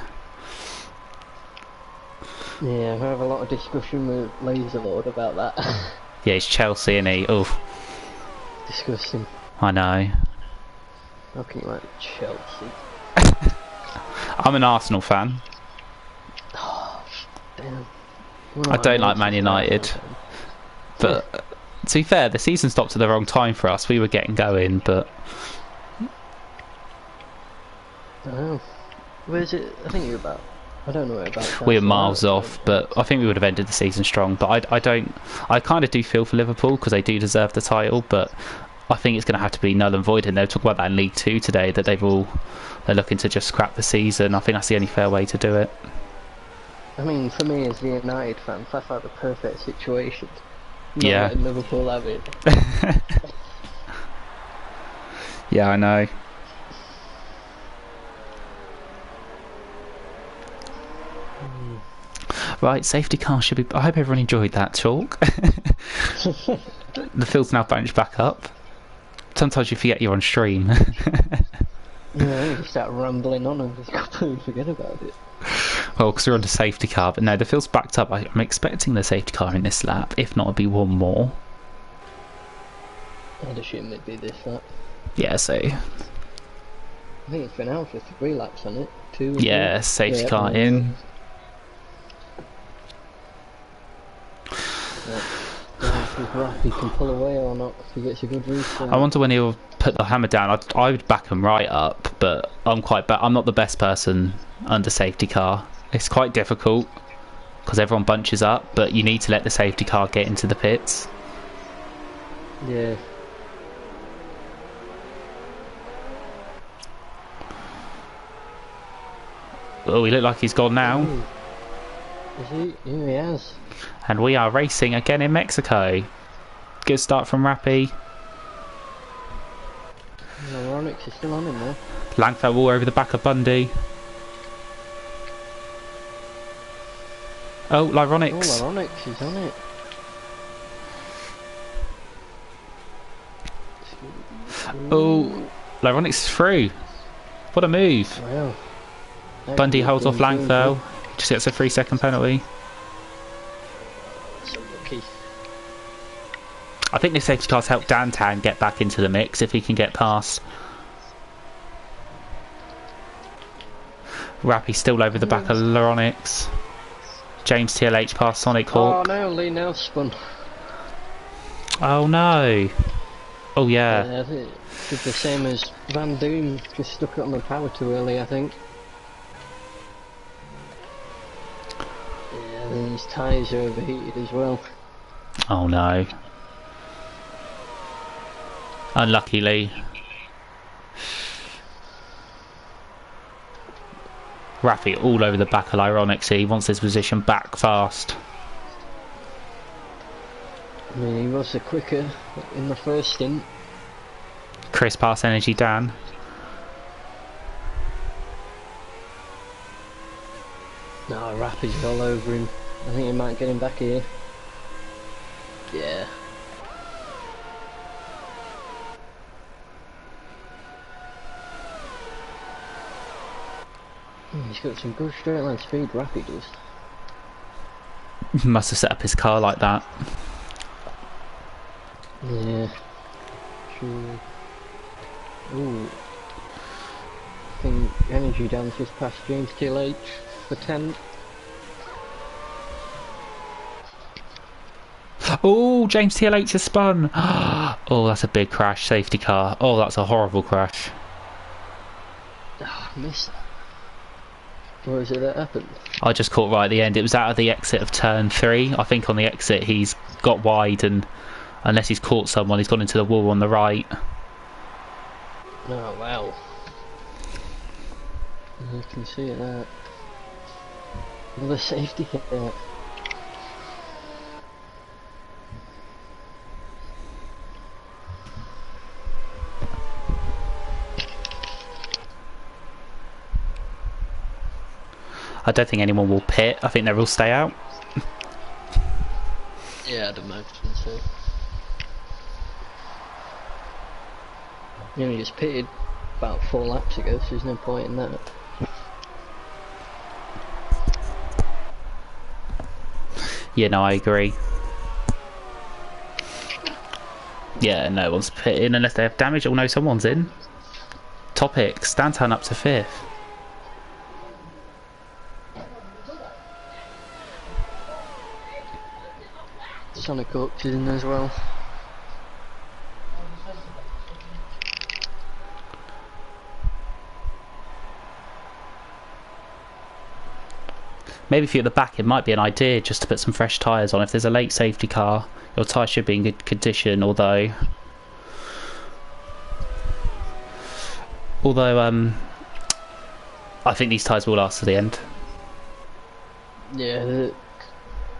Yeah, I have a lot of discussion with Laserlord about that. Yeah, it's Chelsea, isn't he? Oh, Disgusting. I know. How can you like Chelsea? I'm an Arsenal fan. Oh, damn. I don't like Man United. But to be fair, the season stopped at the wrong time for us. We were getting going, but... Oh. Where's it? I think you're about... I don't know about. We were miles off, but I think we would have ended the season strong. But I kind of do feel for Liverpool because they do deserve the title, but I think it's going to have to be null and void. And they'll talk about that in League 2 today, that they're looking to just scrap the season. I think that's the only fair way to do it. I mean, for me as the United fan, that's like the perfect situation. Yeah. Not Liverpool have it. Yeah, I know. Right, safety car should be... I hope everyone enjoyed that talk. The field's now bunched back up. Sometimes you forget you're on stream. Yeah, you just start rambling on and just completely forget about it. Well, because we're on the safety car, but no, the field's backed up. I'm expecting the safety car in this lap. If not, it'll be one more. I'd assume it'd be this lap. Yeah, so... I think it's been out for 3 laps on it. 2. Yeah, safety car in. If he can pull away or not, if he gets a good restart. I wonder when he'll put the hammer down. I would back him right up, but I'm not the best person under safety car. It's quite difficult because everyone bunches up, but you need to let the safety car get into the pits. Yeah. Oh, he looked like he's gone now. Ooh. Is he? Yeah, he has. And we are racing again in Mexico. Good start from Rappy. Ronix is still on him there. Langfell all over the back of Bundy. Oh, Lyronix. Oh, Lyronix is on it. Oh, Lyronix is through. What a move. Wow. Bundy holds off Langfell. Just gets a 3-second penalty. So lucky. I think the safety car's helped Dantan get back into the mix if he can get past. Rappy still over the back of Loronix. James TLH past Sonic Hawk. Oh no, Lee now spun. Oh no. Oh yeah. Yeah, I think it did the same as Van Doom, just stuck it on the power too early, I think. Yeah, these tyres are overheated as well. Oh no. Unluckily. Raffy all over the back of Lyronix. He wants his position back fast. I mean, he was the quicker in the first stint. Chris past Energy Dan. No, Rappy's all over him. I think he might get him back here. Yeah. He's got some good straight line speed, Rappy does. Must have set up his car like that. Yeah. Sure. Ooh. I think Energy Dan's just past James TLH for 10. Oh, James TLH has spun. Oh, that's a big crash. Safety car. Oh, that's a horrible crash. Oh, I missed that. What was it that happened? I just caught right at the end. It was out of the exit of turn 3. I think on the exit he's got wide, and unless he's caught someone, he's gone into the wall on the right. Oh wow. You can see that. Another safety car. I don't think anyone will pit. I think they'll all stay out. Yeah, I'd imagine so. You only just pitted about 4 laps ago, so there's no point in that. Yeah, no, I agree. Yeah, no one's pitting unless they have damage. Oh no, someone's in. Topics. Stanton up to 5th. Sonic Hawk's in as well. Maybe if you're at the back, it might be an idea just to put some fresh tyres on. If there's a late safety car, your tyres should be in good condition, although I think these tyres will last to the end. Yeah,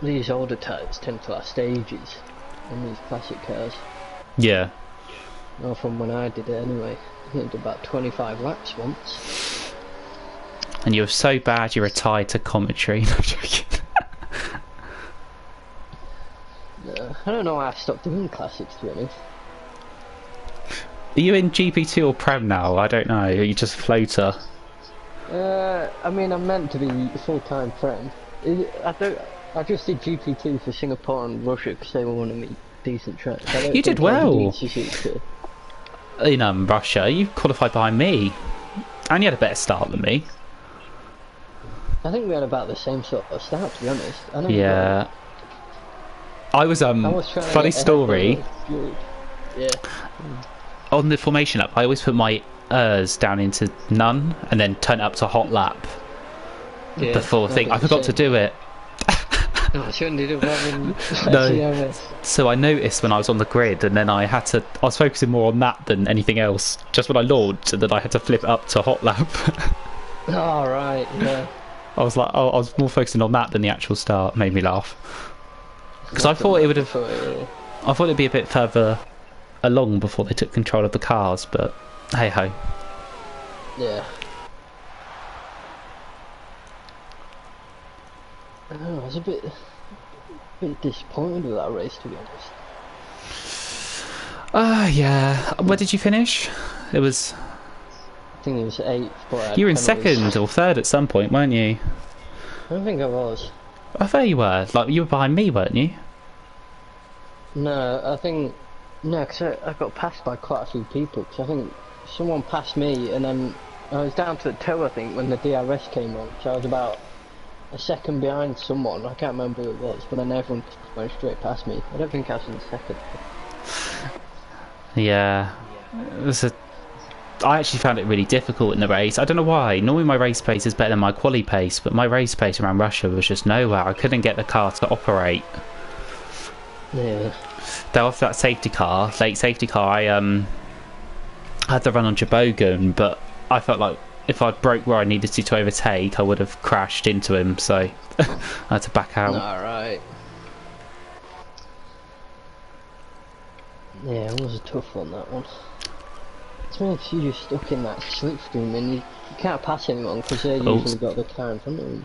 these older tyres tend to last ages on these classic cars. Yeah. Well, from when I did it anyway. I think I did about 25 laps once. And you were so bad you retired to commentary. No, I'm joking. I don't know why I stopped doing classics, to be honest. Are you in GP2 or Prem now? I don't know. Are you just floater? I mean, I'm meant to be full-time Prem. I just did GP2 for Singapore and Russia because they were one of me decent tracks. You did well. In Russia, you qualified behind me, and you had a better start than me. I think we had about the same sort of start, to be honest. Yeah. I was funny story. Yeah. On the formation app, I always put my down into none and then turn it up to hot lap before thing. I forgot to do it. No, she only did one No. So I noticed when I was on the grid, and then I was focusing more on that than anything else. Just when I launched, and then I had to flip it up to hot lap. Oh right, yeah. I was like, I was more focusing on that than the actual start. Made me laugh because I thought it would have. I thought it'd be a bit further along before they took control of the cars, but hey ho. Yeah. I don't know, I was a bit disappointed with that race, to be honest. Yeah. Where did you finish? It was. I think it was 8th. But you were in 2nd or 3rd at some point, weren't you? I don't think I was. I thought you were. Like, you were behind me, weren't you? No, I think... No, because I got passed by quite a few people. Because I think someone passed me, and then I was down to the toe, I think, when the DRS came on, so I was about a second behind someone. I can't remember who it was, but then everyone just went straight past me. I don't think I was in second. Yeah, I actually found it really difficult in the race. I don't know why. Normally my race pace is better than my quali pace, but my race pace around Russia was just nowhere. I couldn't get the car to operate. Yeah. Though after that safety car, late safety car, I had to run on Jabogan, but I felt like if I broke where I needed to overtake, I would have crashed into him, so I had to back out. Alright. Yeah, it was a tough one, that one. It's makes you just stuck in that slipstream and you can't pass anyone because they usually got the car in front of them.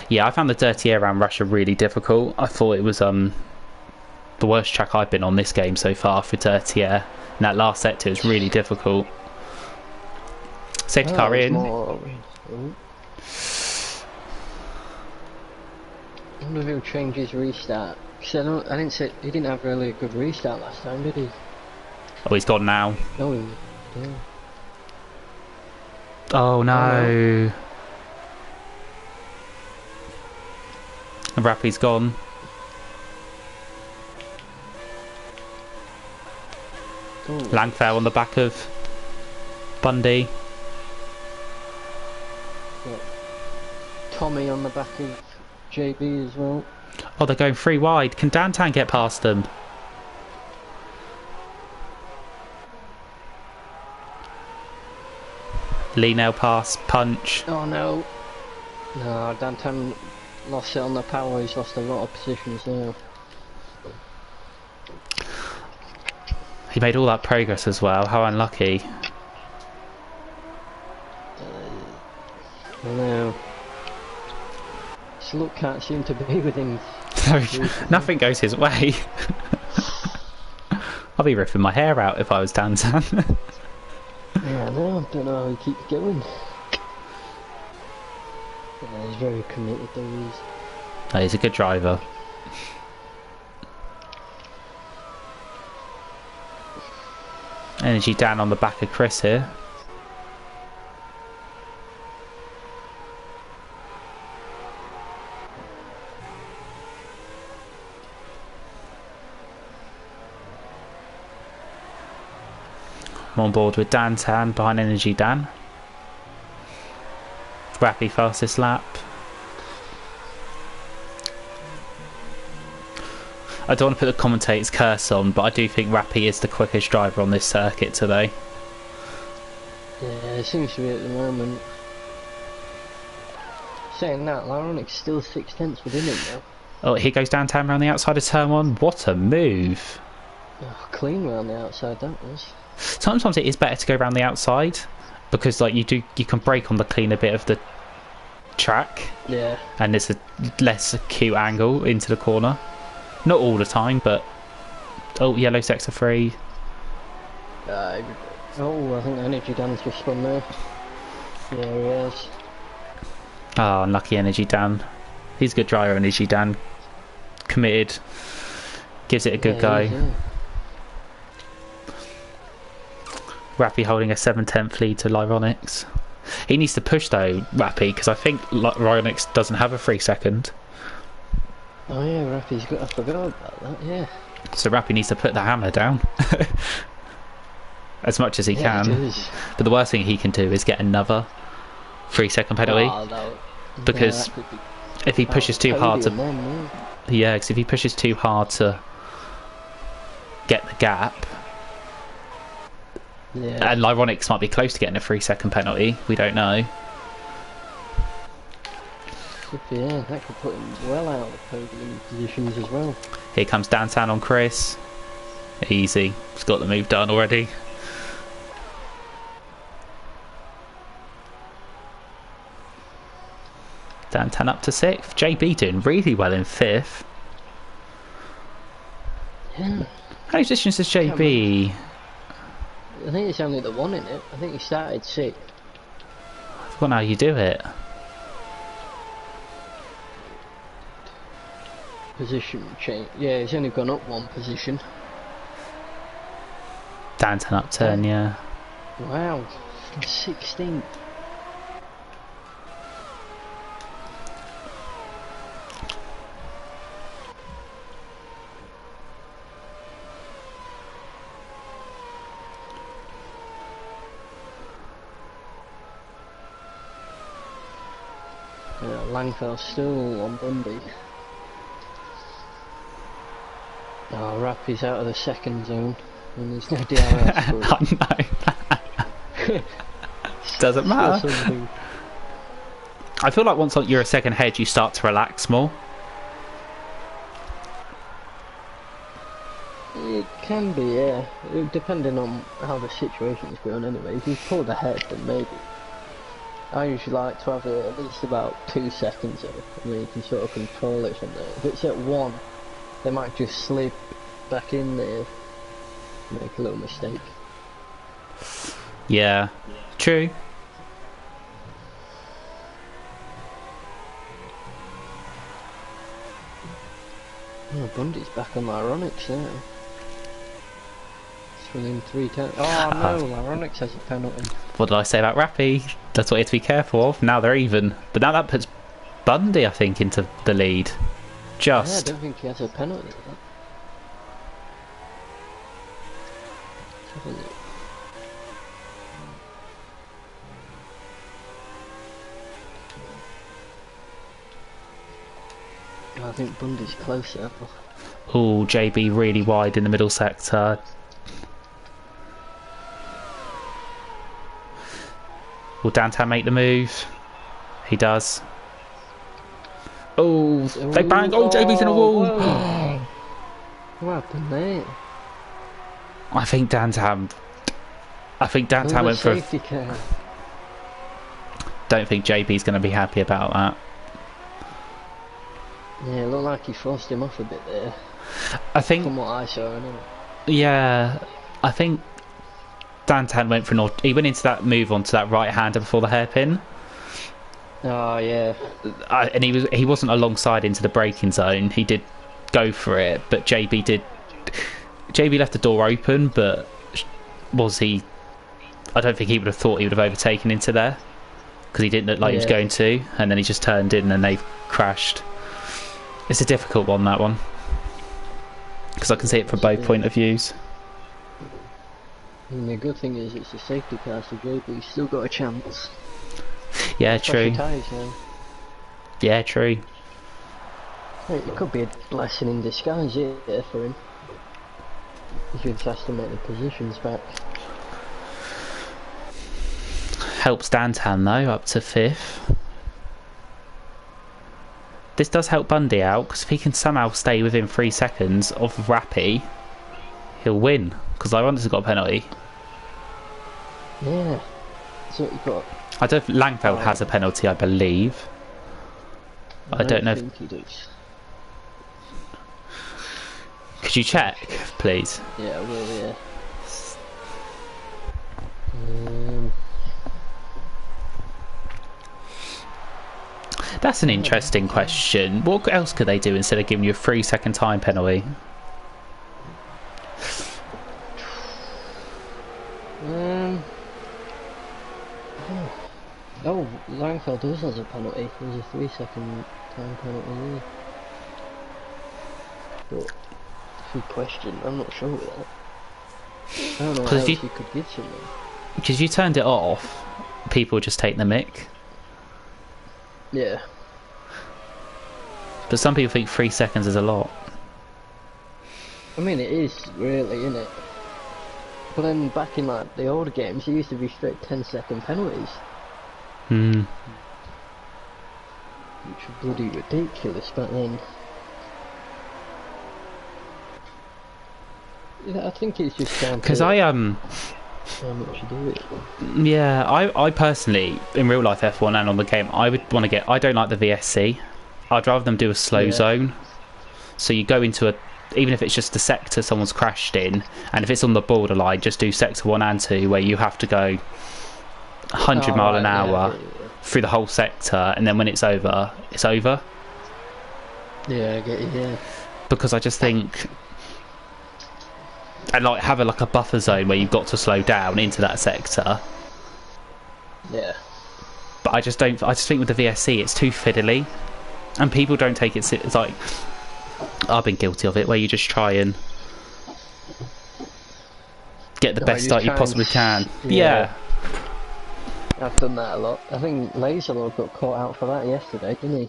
Yeah, I found the dirty air around Russia really difficult. I thought it was the worst track I've been on this game so far for dirty air. And that last sector was really difficult. Safety car in. I wonder if he'll change his restart. Because I didn't say he didn't have really a good restart last time, did he? Oh, he's gone now. No, he. Yeah. Oh no. Rappy's gone. Oh. Langfell on the back of Bundy. Yeah. Tommy on the back of JB as well. Oh, they're going 3 wide. Can Dantan get past them? Lee nail pass, punch. Oh no. No, Dantan lost it on the power, he's lost a lot of positions now. He made all that progress as well. How unlucky. I know. His luck can't seem to be with him. Nothing goes his way. I'll be ripping my hair out if I was Dantan. Yeah, no, I don't know how he keeps going. Yeah, he's very committed though, Oh, he's a good driver. Energy down on the back of Chris here. I'm on board with Dantan behind Energy Dan. Rappy fastest lap. I don't want to put the commentator's curse on, but I do think Rappy is the quickest driver on this circuit today. Yeah, it seems to be at the moment. Saying that, Laronic's still 6/10 within him now. Oh, here goes Dantan around the outside of turn 1. What a move! Oh, clean round the outside that was. Sometimes it is better to go around the outside because, like, you can brake on the cleaner bit of the track. Yeah. And there's a less acute angle into the corner. Not all the time, but oh, yellow sector 3. Oh, I think Energy Dan's just spun there. Yeah, he is. Oh, unlucky Energy Dan. He's a good driver, Energy Dan. Committed. Gives it a good go. Yeah. Rappy holding a 7/10 lead to Lyronics. He needs to push though, Rappy, because I think Lyronics doesn't have a 3 second. Oh yeah, Rappy's got. I forgot about that. Yeah. So Rappy needs to put the hammer down as much as he can. He does. But the worst thing he can do is get another 3 second penalty. Oh, no. Because if he pushes too hard to, yeah, because if he pushes too hard to get the gap, yeah. and Lyronics might be close to getting a 3 second penalty. We don't know. Yeah, that could put him well out of podium positions as well. Here comes Dantan on Chris. Easy. He's got the move done already. Dantan up to 6th. JB doing really well in 5th. Yeah. How many positions is JB? I think it's only the one in it. I think he started 6th. I forgot how you do it. Position change. Yeah, he's only gone up 1 position. Dantan up turn, yeah. Wow, 16th. Langfell's still on Bundy. Oh, Rappy's out of the second zone, and there's no DRS. I know. Doesn't matter. I feel like once you're a second ahead, you start to relax more. It can be, yeah. Depending on how the situation's going anyway. If you've pulled ahead, then maybe. I usually like to have it at least about 2 seconds up, and then you can sort of control it from there. If it's at 1, they might just slip back in there and make a little mistake. Yeah, true. Oh, Bundy's back on Ironics now. It's within 3 times. Oh no, Ironics has a penalty. What did I say about Rappy? That's what you have to be careful of. Now they're even. But now that puts Bundy, I think, into the lead. Just. Yeah, I don't think he has a penalty. I think Bundy's closer. Oh, JB really wide in the middle sector. Will Dantan make the move? He does. Oh, they bang! Oh, JB's in a wall! What happened there? I think Dantan went for safety car. Don't think JB's going to be happy about that. Yeah, it looked like he forced him off a bit there. I think. From what I saw, anyway. Yeah, I think Dantan went for he went into that move onto that right hander before the hairpin. Oh yeah. And he wasn't alongside into the braking zone. He did go for it, but JB did. JB left the door open, but was he? I don't think he would have thought he would have overtaken into there because he didn't look like he was going to, and then he just turned in and they crashed. It's a difficult one, that one, because I can see it from both point of views. And the good thing is it's a safety car, so JB's still got a chance. Yeah, true. Tires, man. Yeah, true. It could be a blessing in disguise, yeah, for him. He just has to make the positions back. Helps Dantan though, up to 5th. This does help Bundy out, because if he can somehow stay within 3 seconds of Rappy, he'll win, because Iron's got a penalty. Yeah, that's what you got. I don't think Langfeld has a penalty, I believe. I don't know think he does. Could you check, please? Yeah, I will, yeah. That's an interesting question. What else could they do instead of giving you a 3-second time penalty? Oh, Langfeld does has a penalty. There's a 3-second time penalty there. But, good question. I'm not sure with that. I don't know what else you could give someone. Because you turned it off, people just take the mick. Yeah. But some people think 3 seconds is a lot. I mean, it is really, isn't it? But then back in like the older games, it used to be straight 10-second penalties. Hmm. Which were bloody ridiculous back then. Yeah, I think it's just down to because how much you do it. Yeah, I personally, in real life F1 and on the game, I would want to get. I don't like the VSC. I'd rather them do a slow zone. So you go into even if it's just a sector someone's crashed in, and if it's on the borderline, just do sector 1 and 2, where you have to go 100 mile an hour through the whole sector, and then when it's over, it's over. Yeah, I get you. Yeah. Because I just think. And like have a buffer zone where you've got to slow down into that sector, Yeah. But I just don't. I just think with the VSC, it's too fiddly, and people don't take it. It's like I've been guilty of it, where you just try and get the best start you possibly can. Yeah. I've done that a lot. I think Laserlord got caught out for that yesterday, didn't he?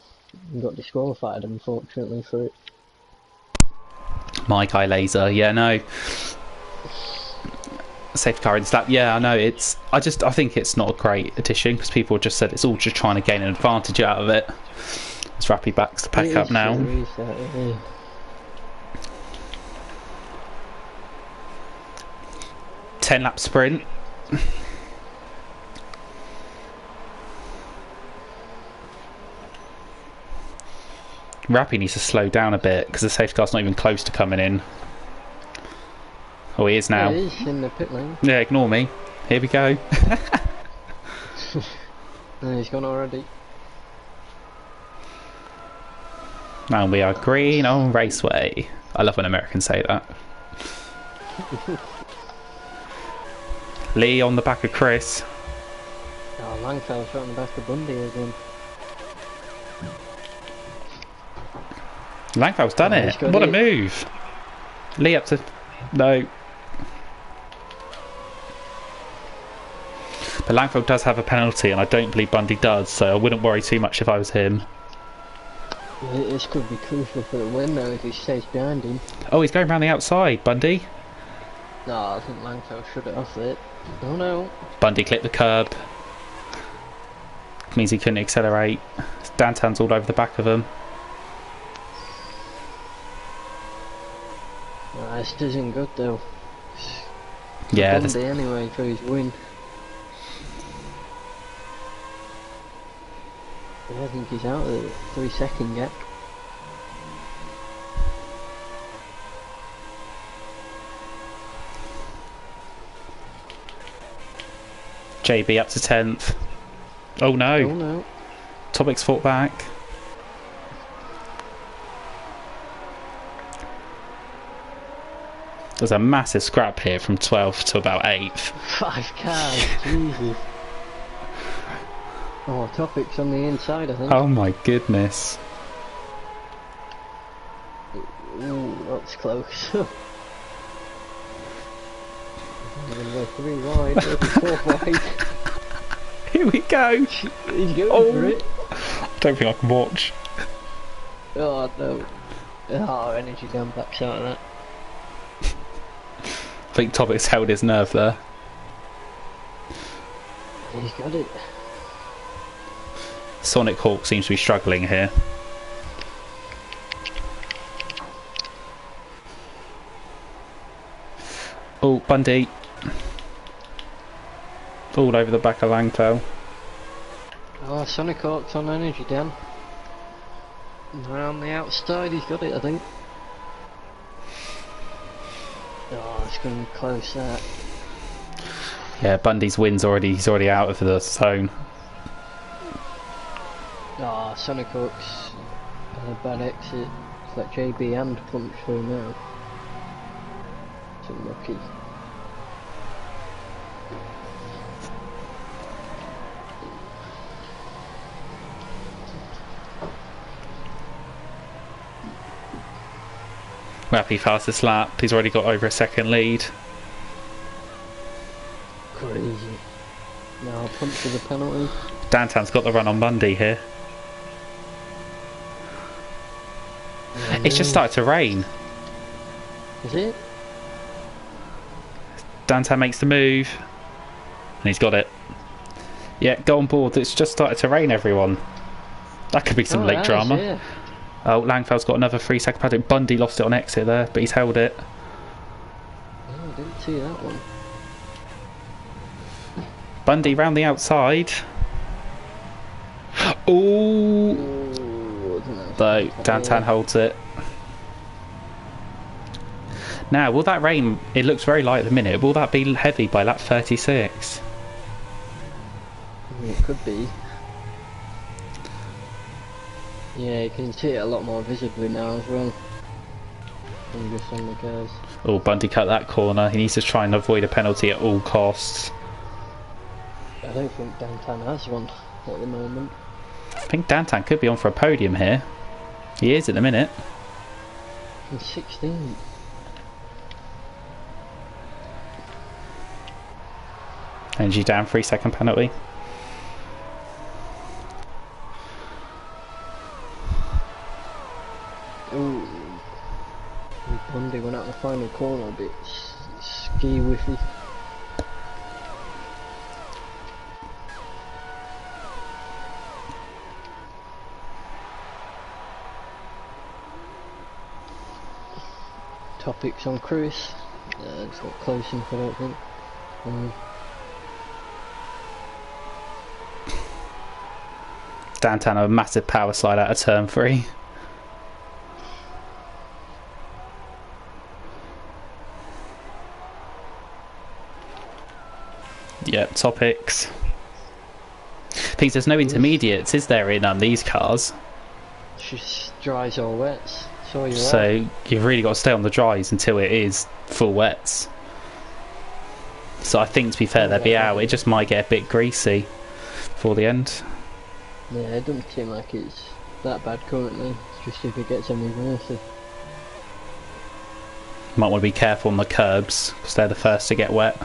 He got disqualified, unfortunately, for it. My guy Laser, yeah, no. Safety car in slap, yeah, I know. I think it's not a great addition because people just said it's all just trying to gain an advantage out of it. It's Rappy backs to pack up now. 10-lap sprint. Rappy needs to slow down a bit because the safety car's not even close to coming in. Oh, he is now. Yeah, he's in the pit lane. Yeah, ignore me. Here we go. No, he's gone already. Now we are green on raceway. I love when Americans say that. Lee on the back of Chris. Oh, Langfell's right on the back of Bundy again. Langfell's done it. What a move. Lee up to... No. But Langfeld does have a penalty, and I don't believe Bundy does, so I wouldn't worry too much if I was him. This could be crucial for the win, though, if he stays behind him. Oh, he's going round the outside, Bundy. No, I think Langfeld should have off it. Oh no. Bundy clipped the curb. Means he couldn't accelerate. Dantan's all over the back of him. This isn't good, though. Yeah, Bundy anyway for his win. I think he's out of the 3-second gap. JB up to 10th. Oh no. Oh no. Topic's fought back. There's a massive scrap here from 12th to about 8th. 5 cars, Jesus. Oh, Topic's on the inside, I think. Oh my goodness. Ooh, that's close. I'm going to go 3 wide, maybe 4 wide. Here we go. He's going for it. I don't think I can watch. Oh no. Oh, energy gun backs out of that. I think Topic's held his nerve there. He's got it. Sonic Hawk seems to be struggling here. Oh, Bundy. All over the back of Langfell. Oh, Sonic Hawk's on energy, Dan. Around the outside, he's got it, I think. Oh, it's going to be close, that. Yeah, Bundy's win's he's already out of the zone. Oh, Sonic Hawk's had a bad exit. It's like JB and punch through now. It's unlucky. Rappy fastest lap. He's already got over a second lead. Crazy. Now punch for the penalty. Dantan's got the run on Bundy here. It's just started to rain. Is it? Dantan makes the move. And he's got it. Yeah, go on board. It's just started to rain, everyone. That could be some late drama. Yeah. Oh, Langfell's got another 3-second penalty. Bundy lost it on exit there, but he's held it. Oh, I didn't see that one. Bundy round the outside. Ooh. Though Dantan holds it. Now, will that rain? It looks very light at the minute. Will that be heavy by lap 36? It could be. Yeah, you can see it a lot more visibly now as well. Than just on the cars. Oh, Bundy cut that corner. He needs to try and avoid a penalty at all costs. I don't think Dantan has one at the moment. I think Dantan could be on for a podium here. He is at the minute. He's 16. Energy down, 3-second penalty. Ooh. Bundy went out the final corner a bit ski whiffy. Topics on Chris. It's not close enough, I don't think. Dantan a massive power slide out of turn 3. Yep, topics. Things there's no intermediates, is there, in these cars? Just dries or wets. So you've really got to stay on the dries until it is full wets. So I think, to be fair, they'll be out. It just might get a bit greasy before the end. Yeah, it doesn't seem like it's that bad currently. It's just if it gets any worse. Might want to be careful on the curbs because they're the first to get wet.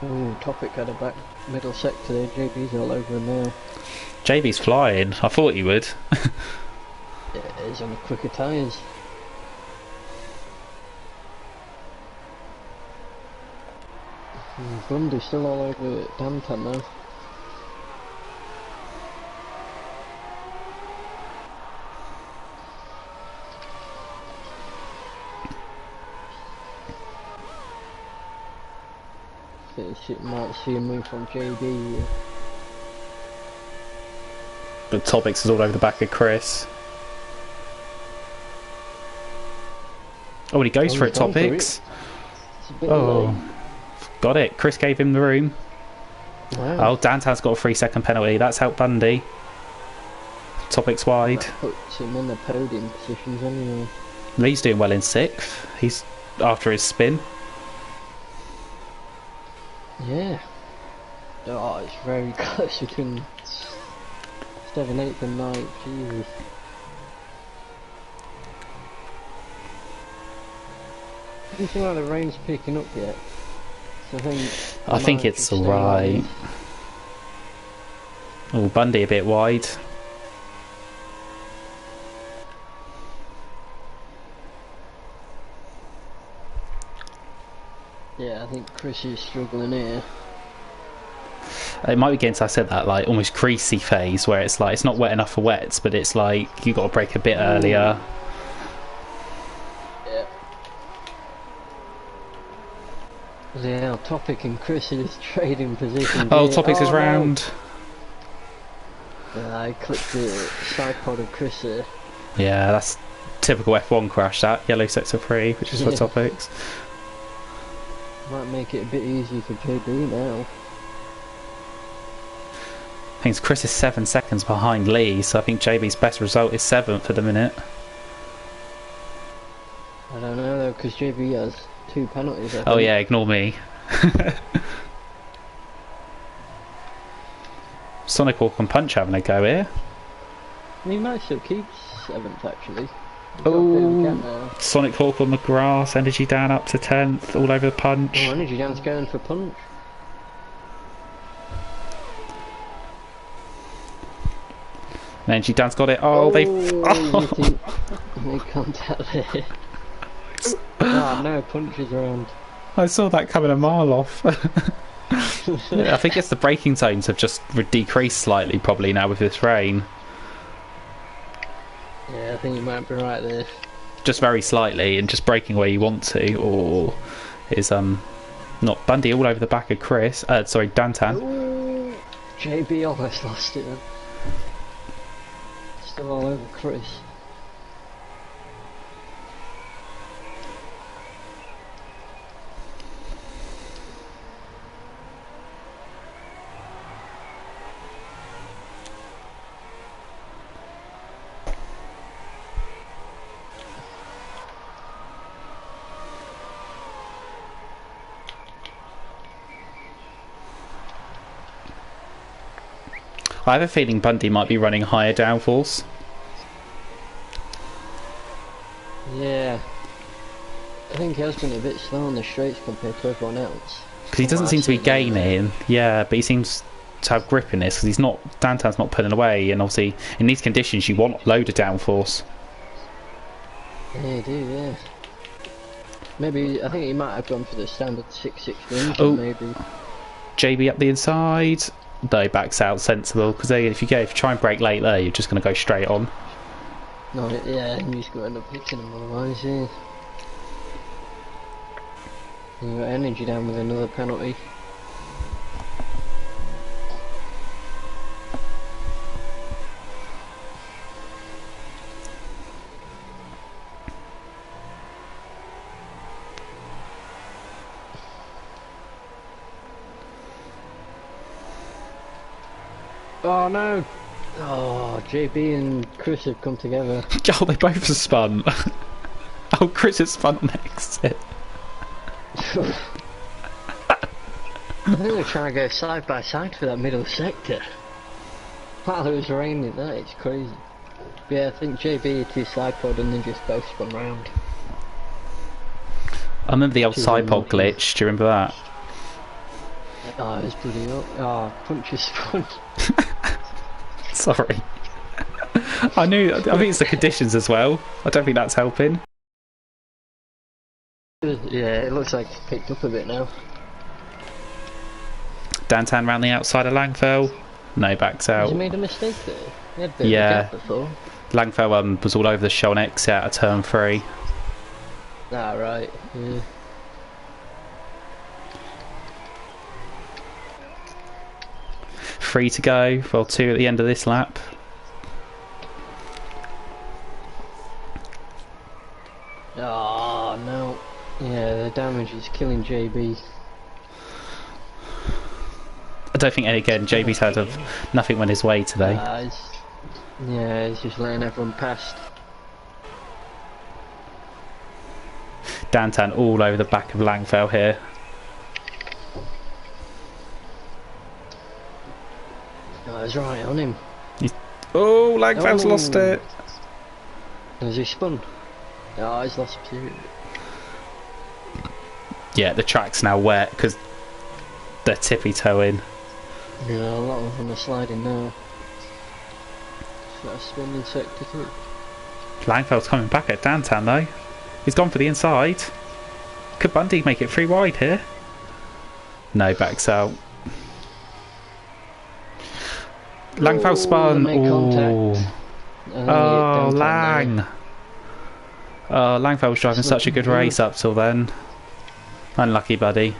Ooh, Topic had a back middle sector there. JB's all over him now. JB's flying. I thought he would. Yeah, he's on the quicker tyres. Bundy's still all over Dantan now. Might see a move from JB. The Topics is all over the back of Chris. Oh, and he goes for it, Topics. Oh, got it. Chris gave him the room. Wow. Oh, Dantan's got a 3-second penalty. That's helped Bundy. Topics wide. That puts him in the podium positions anyway. Lee's doing well in 6th. He's after his spin. Yeah. Oh, it's very close between 7th, 8th and 9th. Jesus. Doesn't seem like the rain's picking up yet. So I think it's alright. Oh, Bundy a bit wide. Yeah, I think Chris is struggling here. It might be getting to, I said that, like almost greasy phase where it's like it's not wet enough for wets, but it's like you got to brake a bit earlier. Yeah. Yeah, Topic and Chris is trading positions. Oh, here. Topics is round. I clipped the side pod of Chris here. Yeah, that's typical F1 crash. That yellow sector 3, which is for Topics. Might make it a bit easier for JB now. I think Chris is 7 seconds behind Lee, so I think JB's best result is 7th at the minute. I don't know though, because JB has 2 penalties. Oh yeah, ignore me. Sonic Walk and Punch having a go here. He might still keep 7th actually. Oh, Sonic Hawk on the grass, energy down up to 10th, all over the Punch. Oh, energy down's going for Punch. Energy down's got it. Oh, they've. Oh. They contact there. Oh no, Punch is around. I saw that coming a mile off. Yeah, I think it's the braking zones have just decreased slightly probably now with this rain. Yeah, I think you might be right there. Just very slightly, and just braking where you want to, or is not Bundy all over the back of Chris. Sorry, Dantan. Ooh, JB almost lost it then. Still all over Chris. I have a feeling Bundy might be running higher downforce. Yeah. I think he has been a bit slow on the straights compared to everyone else. Because he doesn't seem to be gaining. Yeah, but he seems to have grip in this because he's not. Dantan's not pulling away, and obviously in these conditions you want a load of downforce. Yeah, you do, yeah. Maybe, I think he might have gone for the standard 6/16, Oh. maybe. JB up the inside. No, backs out, sensible. Because if you try and break late there, you're just going to go straight on. No, yeah, and he's going to end up hitting him otherwise, yeah. And got energy down with another penalty. Oh no! Oh, JB and Chris have come together. Oh, they both have spun. Oh, Chris has spun next. I think they're trying to go side by side for that middle sector. While it was raining, that is crazy. But yeah, I think JB hit his side pod and then just both spun round. I remember the old side pod glitch. Do you remember that? Oh, it was bloody up. Oh, punch is spun. Sorry. I think it's the conditions as well. I don't think that's helping. Yeah, it looks like it's picked up a bit now. Dantan round the outside of Langfell. No, backs out. Has he made a mistake there? He had a bit of a gap before. Langfell was all over the show on exit out of turn 3. Ah, right. Yeah. Three to go. Well, 2 at the end of this lap. Oh, no. Yeah, the damage is killing JB. I don't think, again, JB's had nothing went his way today. He's just letting everyone past. Dantan all over the back of Langfell here. Oh, I was right on him. Oh, Langfell's lost it. Has he spun? Oh, he's lost it. Yeah, the track's now wet because they're tippy-toeing. Yeah, a lot of them are sliding now. That's spinning sector too. Langfell's coming back at Dantan though. He's gone for the inside. Could Bundy make it 3 wide here? No, backs out. Langfell spun. Oh, Lang. Oh, Langfell was driving such a good race up till then. Unlucky, buddy.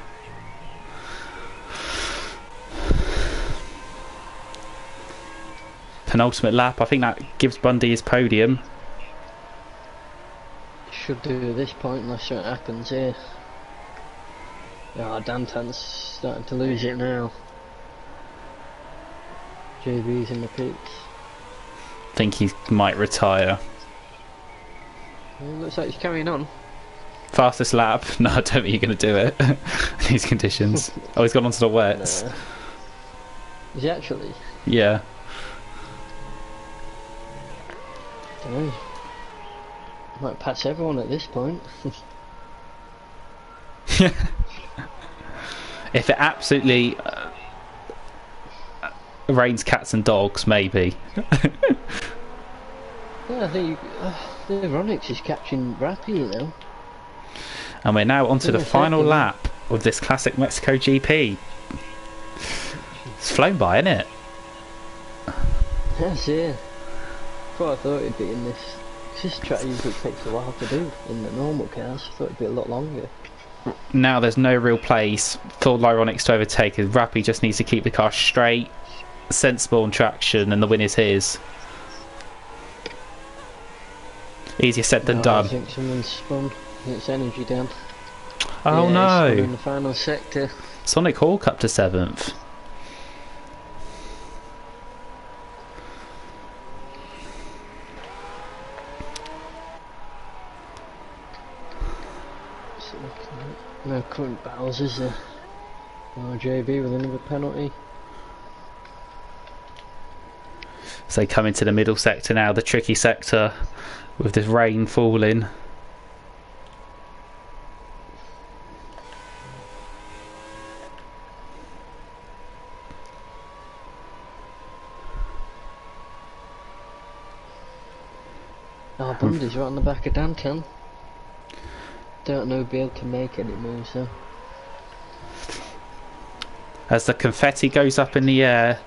Penultimate lap. I think that gives Bundy his podium. Should do at this point unless something happens here. Oh, Dantan's starting to lose it now. JB's in the pits. I think he might retire. Well, looks like he's carrying on. Fastest lap? No, I don't think you're going to do it in these conditions. Oh, he's gone onto the wets. No. Is he actually? Yeah. Don't know. Might pass everyone at this point. If it absolutely rains cats and dogs, maybe. Yeah, I think the Ronix is catching Rappy, you know. And we're now onto the final lap of this classic Mexico GP. It's flown by, isn't it? Yes, yeah. I thought it'd be in this. This track usually takes a while to do in the normal cars. I thought it'd be a lot longer. Now there's no real place for Lyronix to overtake. Rappy just needs to keep the car straight, sensible on traction, and the win is his. Easier said than done. I think someone's spun. It's energy down. Oh yeah, no! in the final sector. Sonic Hawk up to 7th. No current battles, is there? Oh, JB with another penalty. as they come into the middle sector now, the tricky sector with this rain falling. Oh, Bundy's right on the back of Danton. Don't know if he'll be able to make any moves though. As the confetti goes up in the air,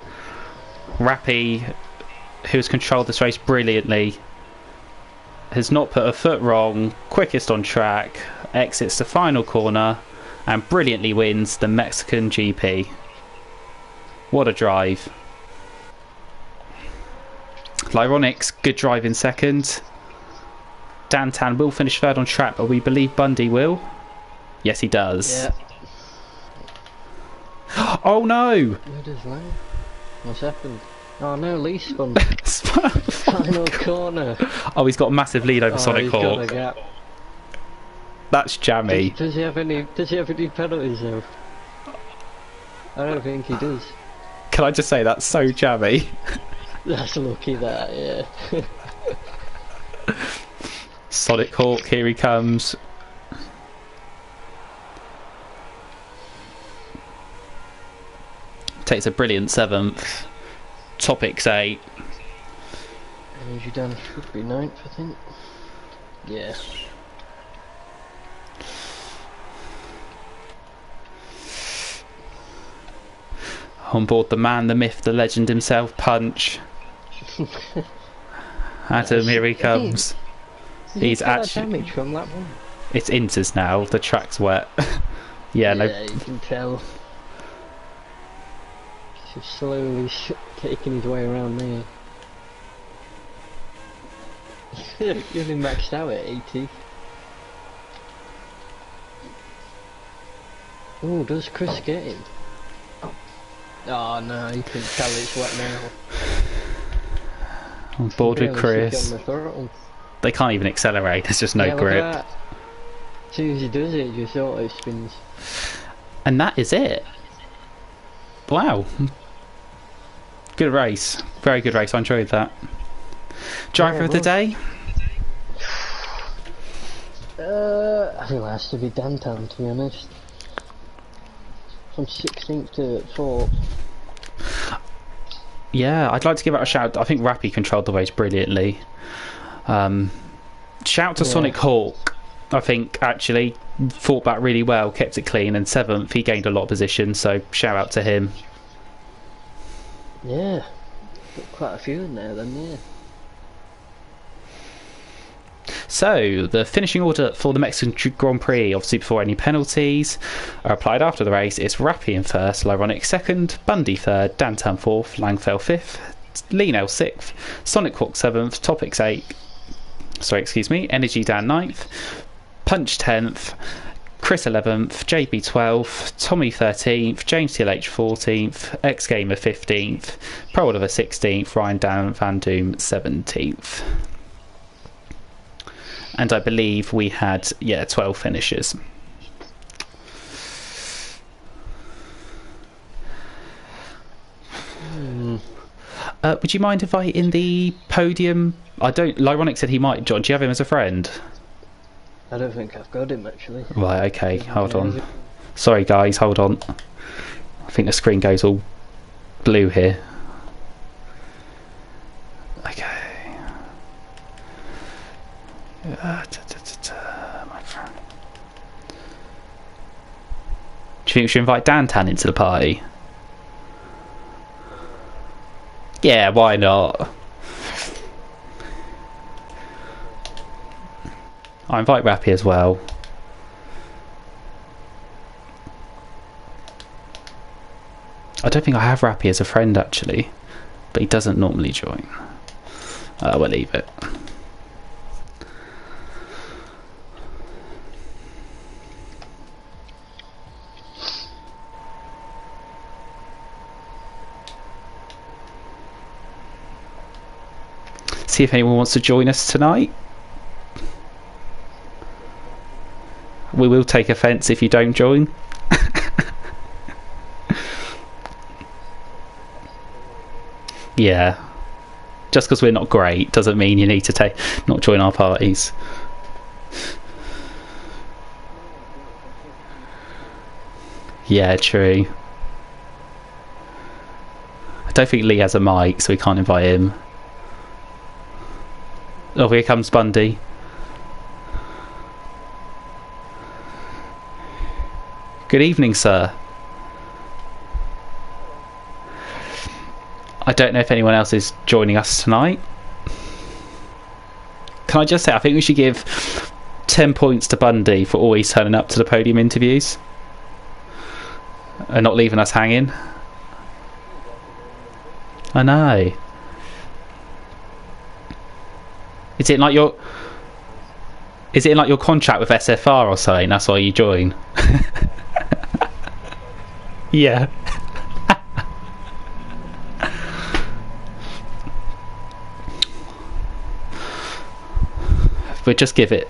Rappy, who has controlled this race brilliantly, has not put a foot wrong, quickest on track, exits the final corner and brilliantly wins the Mexican GP. What a drive. Lyronix, good drive in second. Dantan will finish third on track, but we believe Bundy will. Yes, he does. Yeah. Oh no! Where does Lang? What's happened? Oh no, Lee spun. Final corner. Oh, he's got a massive lead over Sonic he's got a Hawk. gap. That's jammy. Does he have any penalties though? I don't think he does. Can I just say that's so jammy? That's lucky that, yeah. Sonic Hawk, here he comes. Takes a brilliant 7th. Topics 8. Energy Dan should be 9th, I think. Yeah. On board the man, the myth, the legend himself, Punch. Adam, here he comes. He's actually. Damage from that one. It's Inters now. The track's wet. Yeah, no. You can tell. He's slowly taking his way around there. He's only maxed out at 80. Oh, does Chris get him? Oh no, you can tell it's wet now. On board with Chris. On the throttle. They can't even accelerate. There's just no grip. As soon as he does it, just auto spins. And that is it. Wow. Good race. Very good race. I enjoyed that. Driver of the day? I think it has to be Dantan, to be honest. From 16th to 4th. Yeah, I'd like to give out a shout. I think Rappy controlled the race brilliantly. Shout to Sonic Hawk. I think actually fought back really well, kept it clean, and 7th he gained a lot of position, so shout out to him. Yeah, got quite a few in there then, yeah. So, the finishing order for the Mexican Grand Prix, obviously before any penalties are applied after the race, it's Rappy in first, Lyronic second, Bundy third, Dantan fourth, Langfell fifth, Lino sixth, Sonic Hawk 7th, Topics 8, Energy Dan 9th, Punch 10th, Chris 11th, JB 12th, Tommy 13th, James TLH 14th, X Gamer 15th, Pro Oliver 16th, Ryan Dan Van Doom 17th. And I believe we had 12 finishes. Would you mind if I in the podium? Lyronic said he might. John, do you have him as a friend? I don't think I've got him actually. Right, okay, hold on. Sorry guys, hold on. I think the screen goes all blue here. Okay. My friend. Do you think we should invite Dantan into the party? Yeah, why not? I invite Rappy as well. I don't think I have Rappy as a friend actually, but he doesn't normally join. We'll leave it. See if anyone wants to join us tonight. We will take offence if you don't join. Yeah. Just because we're not great doesn't mean you need to not join our parties. Yeah, true. I don't think Lee has a mic, so we can't invite him. Oh, here comes Bundy. Good evening, sir. I don't know if anyone else is joining us tonight. Can I just say, I think we should give 10 points to Bundy for always turning up to the podium interviews and not leaving us hanging. I know. Is it in like your contract with SFR or something? That's why you join. Yeah. We'll just give it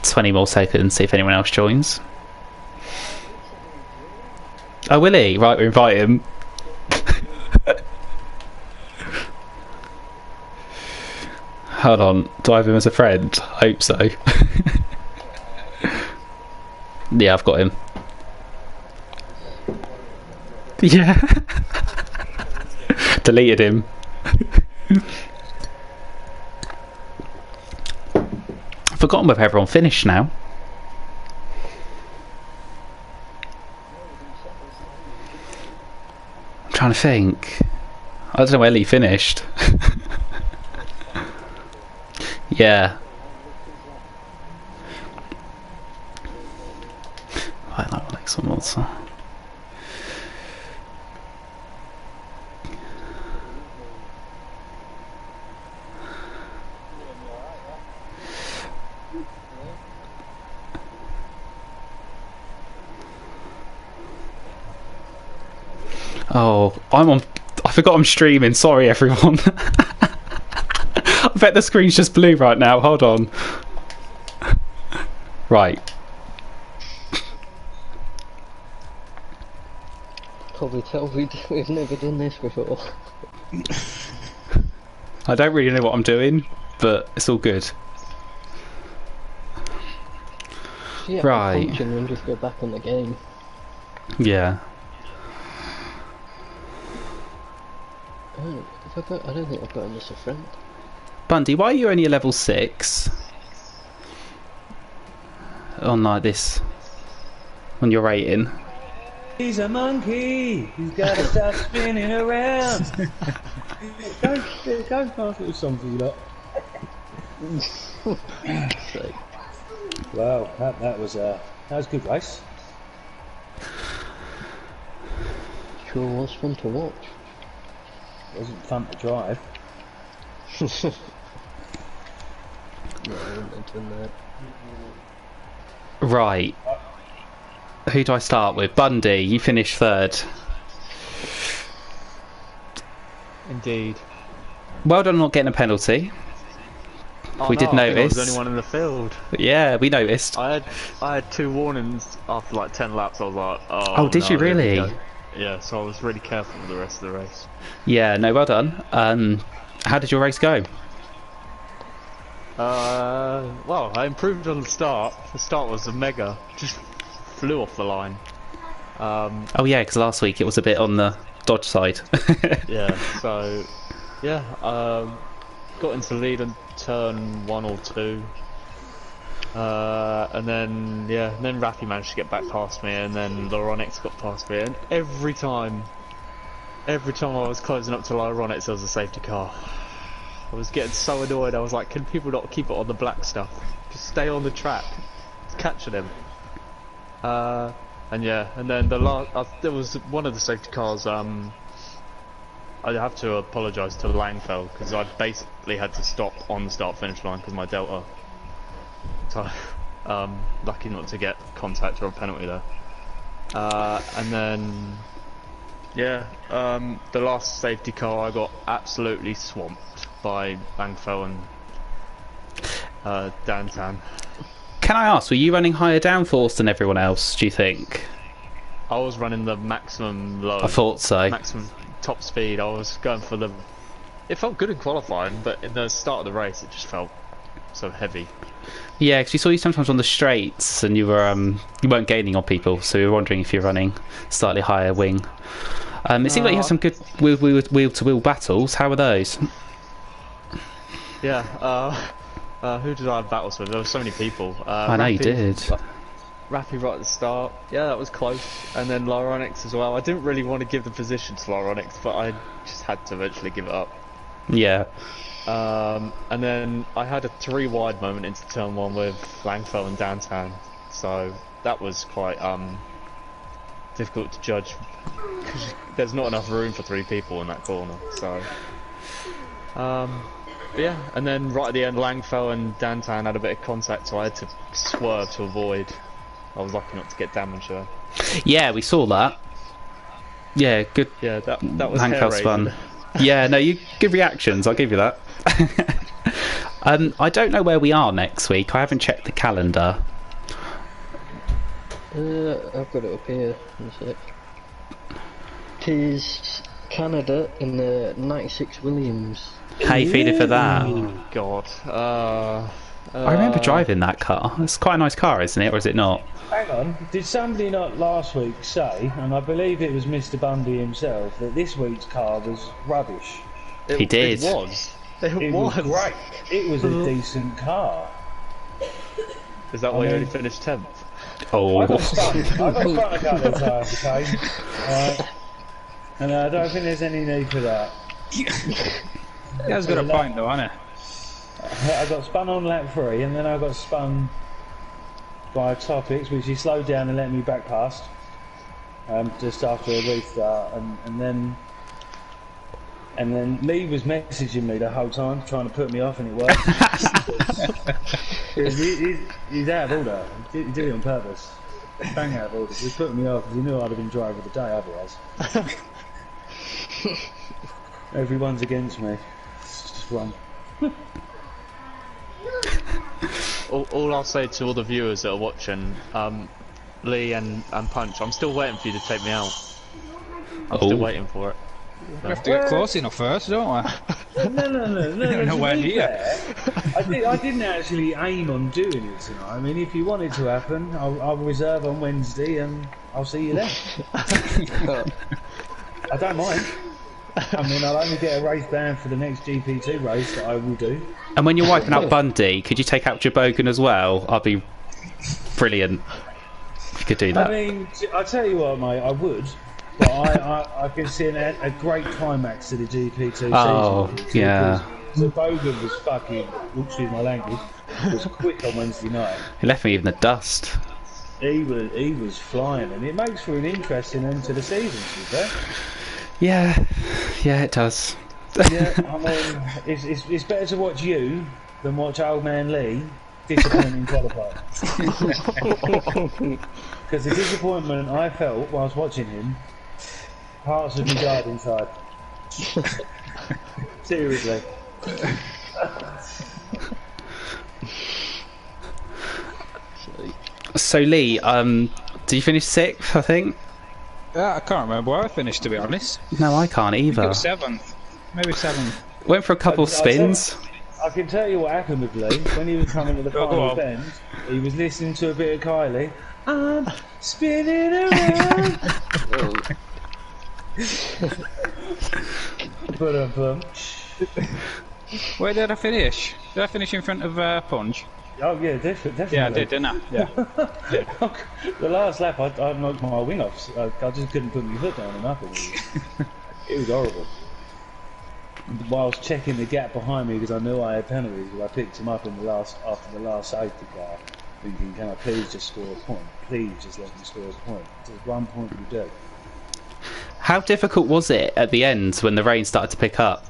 20 more seconds, see if anyone else joins. Oh, will he? Right, we invite him. Hold on, do I have him as a friend? I hope so. Yeah, I've got him. Yeah. Deleted him. I've forgotten whether everyone finished now. I'm trying to think. I don't know where Lee finished. Yeah. Right, that one next one also. Oh, I forgot I'm streaming. Sorry, everyone. I bet the screen's just blue right now. Hold on. Right. Probably tell we've never done this before. I don't really know what I'm doing, but it's all good. Yeah, right. Function and just go back on the game. Yeah. I don't think I've got him as a friend. Bundy, why are you only a level 6? On like this. On your rating. He's a monkey. He's got to stop spinning around. Go past little song for you lot. Wow, that was a good race. Sure was fun to watch. It wasn't fun to drive. No, I wouldn't have done that. Right. Who do I start with? Bundy, you finished 3rd. Indeed. Well done on not getting a penalty. Oh, We did I think I notice. was the only one in the field. Yeah, we noticed. I had 2 warnings after like 10 laps. I was like, Oh, did no, you here we really? go. Yeah, so I was really careful with the rest of the race. Yeah, no, well done. How did your race go? Well, I improved on the start. The start was a mega. Just flew off the line. Oh yeah, because last week it was a bit on the dodge side. Yeah, so yeah, got into the lead on turn 1 or 2. And then Rafi managed to get back past me, and then Laronix got past me, and every time I was closing up to Laronix, there was a safety car. I was getting so annoyed. I was like, can people not keep it on the black stuff? Just stay on the track. It's catching him. And then there was one of the safety cars. I have to apologise to Langfeld because I basically had to stop on the start-finish line because my Delta. So, lucky not to get contact or a penalty there. And then, the last safety car I got absolutely swamped by Langfeld and Dantan. Can I ask, were you running higher downforce than everyone else, do you think? I was running the maximum low. I thought so. Maximum top speed. I was going for the It felt good in qualifying, but in the start of the race, it just felt so heavy. Yeah, because we saw you sometimes on the straights, and you weren't gaining on people, so we were wondering if you're running slightly higher wing. It seemed like you had some good wheel-to-wheel battles. How were those? Yeah. Who did I have battles with? There were so many people. I know you did. Rappy right at the start. Yeah, that was close. And then Lyronix as well. I didn't really want to give the position to Lyronix, but I just had to eventually give it up. Yeah. And then I had a 3 wide moment into turn 1 with Langfell and Dantan, so that was quite difficult to judge because there's not enough room for 3 people in that corner. So but yeah, and then right at the end, Langfell and Dantan had a bit of contact, so I had to swerve to avoid. I was lucky not to get damage there. Yeah, we saw that. Yeah, good. Yeah, that was Langfell's hair-raising. fun. Yeah, no, you good reactions. I'll give you that. I don't know where we are next week. I haven't checked the calendar. I've got it up here. One sec. Tis Canada in the 96 Williams. How you feeling for that? Oh God. I remember driving that car. It's quite a nice car, isn't it? Or is it not? Hang on, did somebody not last week say, and I believe it was Mr. Bundy himself, that this week's car was rubbish? He did. It was. It was great. It was a decent car. Is that why you only finished 10th? Oh. I got spun a couple of times, okay? And I don't think there's any need for that. That's got a point though, hasn't it? I got spun on lap 3, and then I got spun by Topics, which he slowed down and let me back past just after a restart, and then Lee was messaging me the whole time, trying to put me off, and it worked. He's out of order. He did it on purpose. Bang out of order. He put me off because he knew I'd have been driver of the day otherwise. Everyone's against me. It's just one. All I'll say to all the viewers that are watching, Lee and Punch, I'm still waiting for you to take me out. I'm still waiting for it. We have to get close enough first, don't we? No. Nowhere near. I didn't actually aim on doing it tonight. I mean, if you want it to happen, I'll reserve on Wednesday and I'll see you then. I don't mind. I mean, I'll only get a race ban for the next GP2 race that I will do. And when you're wiping out Bundy, could you take out Jabogan as well? I'd be brilliant if you could do that. I mean, I'll tell you what, mate, I would. But I can see a great climax to the GP2 season. Oh, yeah. Jabogan was fucking, excuse my language, was quick on Wednesday night. He left me in the dust. He was flying, and it makes for an interesting end to the season, to be fair. Yeah, it does. Yeah, I mean, it's better to watch you than watch old man Lee disappointing qualifying. Because the disappointment I felt whilst watching him, parts of me died inside. Seriously. So Lee, did you finish 6th, I think? I can't remember where I finished, to be honest. No, I can't I think it either. was 7th. Maybe 7th. Went for a couple of spins. I can tell you what happened with Lee. When he was coming to the final bend, he was listening to a bit of Kylie. I'm spinning around. Where did I finish? Did I finish in front of Punch? Oh yeah, definitely. Yeah, I did, didn't I? Yeah. The last lap, I knocked my wing off. I just couldn't put my foot down or nothing. It was horrible. Whilst checking the gap behind me because I knew I had penalties, I picked him up in after the last safety car, thinking, "Can I please just score a point? Please just let me score a point. There's 1 point you do." How difficult was it at the end when the rain started to pick up?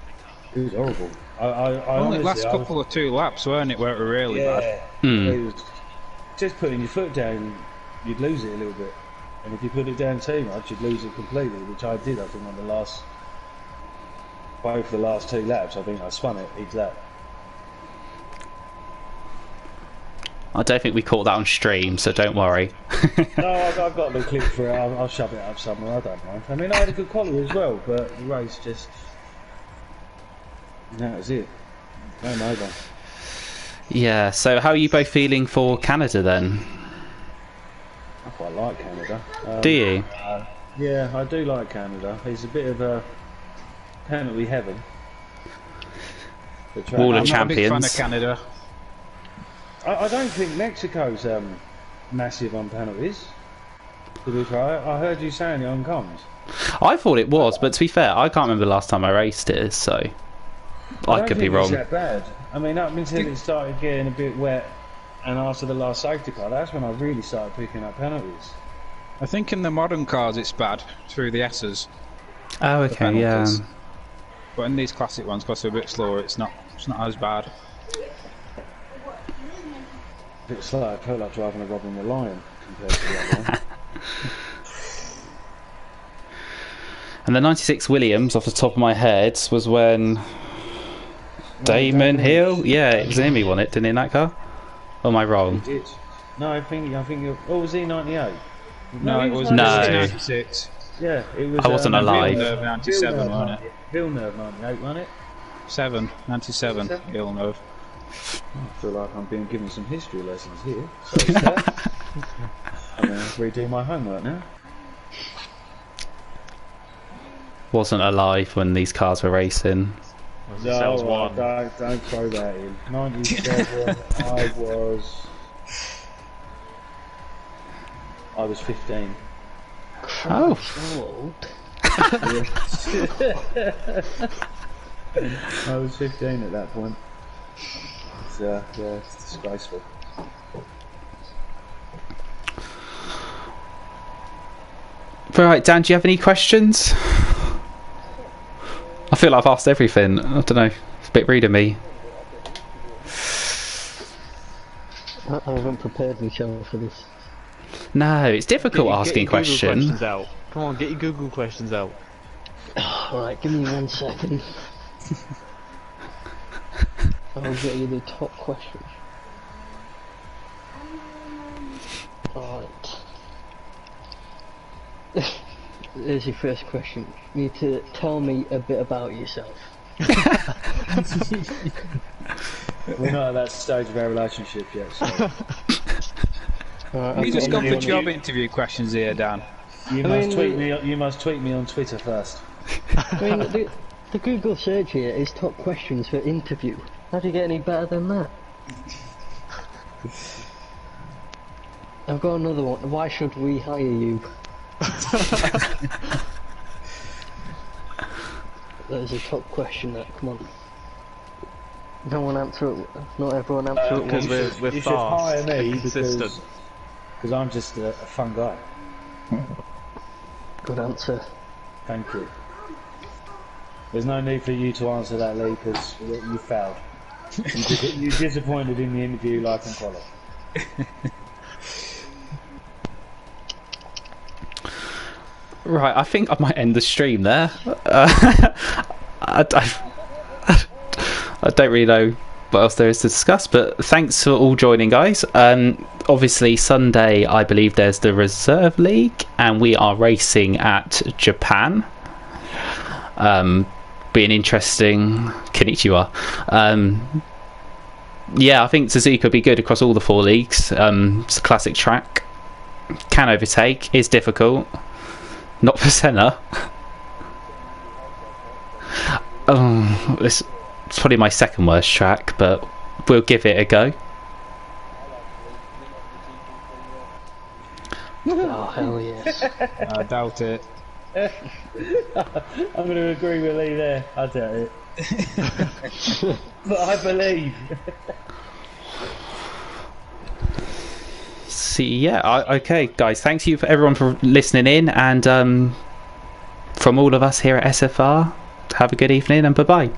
It was horrible. I Only honestly, last couple of 2 laps, weren't it? Where it were really bad. It was just putting your foot down, you'd lose it a little bit, and if you put it down too much, you'd lose it completely, which I did. I think on both the last 2 laps, I think I spun it each lap. I don't think we caught that on stream, so don't worry. No, I've got the clip for it. I'll shove it up somewhere. I don't mind. I mean, I had a good quality as well, but the race just That was it. Game over. Yeah, so how are you both feeling for Canada then? I quite like Canada. Do you? Yeah, I do like Canada. It's a bit of a penalty heaven. The track. Wall of I'm not a big fan of Champions. Canada. I don't think Mexico's massive on penalties. To be fair, I heard you saying it on comms. I thought it was, but to be fair, I can't remember the last time I raced it, so I don't could be think wrong. It's that bad. I mean, up until it started getting a bit wet, and after the last safety car, that's when I really started picking up penalties. I think in the modern cars it's bad through the S's, Oh, okay, yeah. penalties. but in these classic ones, because they're a bit slower, it's not as bad. A bit slow. I felt like driving a Robin the Lion compared to the other one. And the 96 Williams, off the top of my head, was when Damon Hill, yeah, it was him who won it, didn't he, in that car? Or am I wrong? He did. No, I think. Oh, was he 98? No, it was No. 96. Yeah, it was. I wasn't alive. Villeneuve 97, wasn't it? Villeneuve 98, wasn't it? 97, Villeneuve. I feel like I'm being given some history lessons here. So I'm going to redo my homework now. Wasn't alive when these cars were racing. Cells No, one. don't throw that in. 97, I was 15. Oh, So old. I was 15 at that point. It's, yeah, it's disgraceful. right, Dan, do you have any questions? I feel like I've asked everything. I don't know, it's a bit rude of me. I haven't prepared myself for this. No, it's difficult asking Get your Google questions. questions out. Come on, get your Google questions out. Alright, give me 1 second. I'll get you the top question. Alright. There's your first question. You need to tell me a bit about yourself. We're not at that stage of our relationship yet, so Alright, You just gone for you- job interview questions here, Dan. you must tweet me on Twitter first. I mean, the Google search here is top questions for interview. How do you get any better than that? I've got another one. Why should we hire you? That is a top question. That come on. No one answer it. Not everyone answer it Because once. we're You should fast hire me and consistent. because I'm just a fun guy. Good answer. Thank you. There's no need for you to answer that, Lee, because you failed. You disappointed in the interview like in quality. Right, I think I might end the stream there. I don't really know what else there is to discuss, but thanks for all joining, guys. Obviously, Sunday, I believe there's the Reserve League, and we are racing at Japan. Being interesting. Konnichiwa. Yeah, I think Suzuka would be good across all the 4 leagues. It's a classic track. Can overtake. Is difficult. Not for Senna. It's probably my second worst track, but we'll give it a go. Oh hell yes. I doubt it. I'm going to agree with Lee there. I doubt it. But I believe. See, yeah, okay, guys. Thanks you for everyone for listening in, and from all of us here at SFR, have a good evening and bye bye.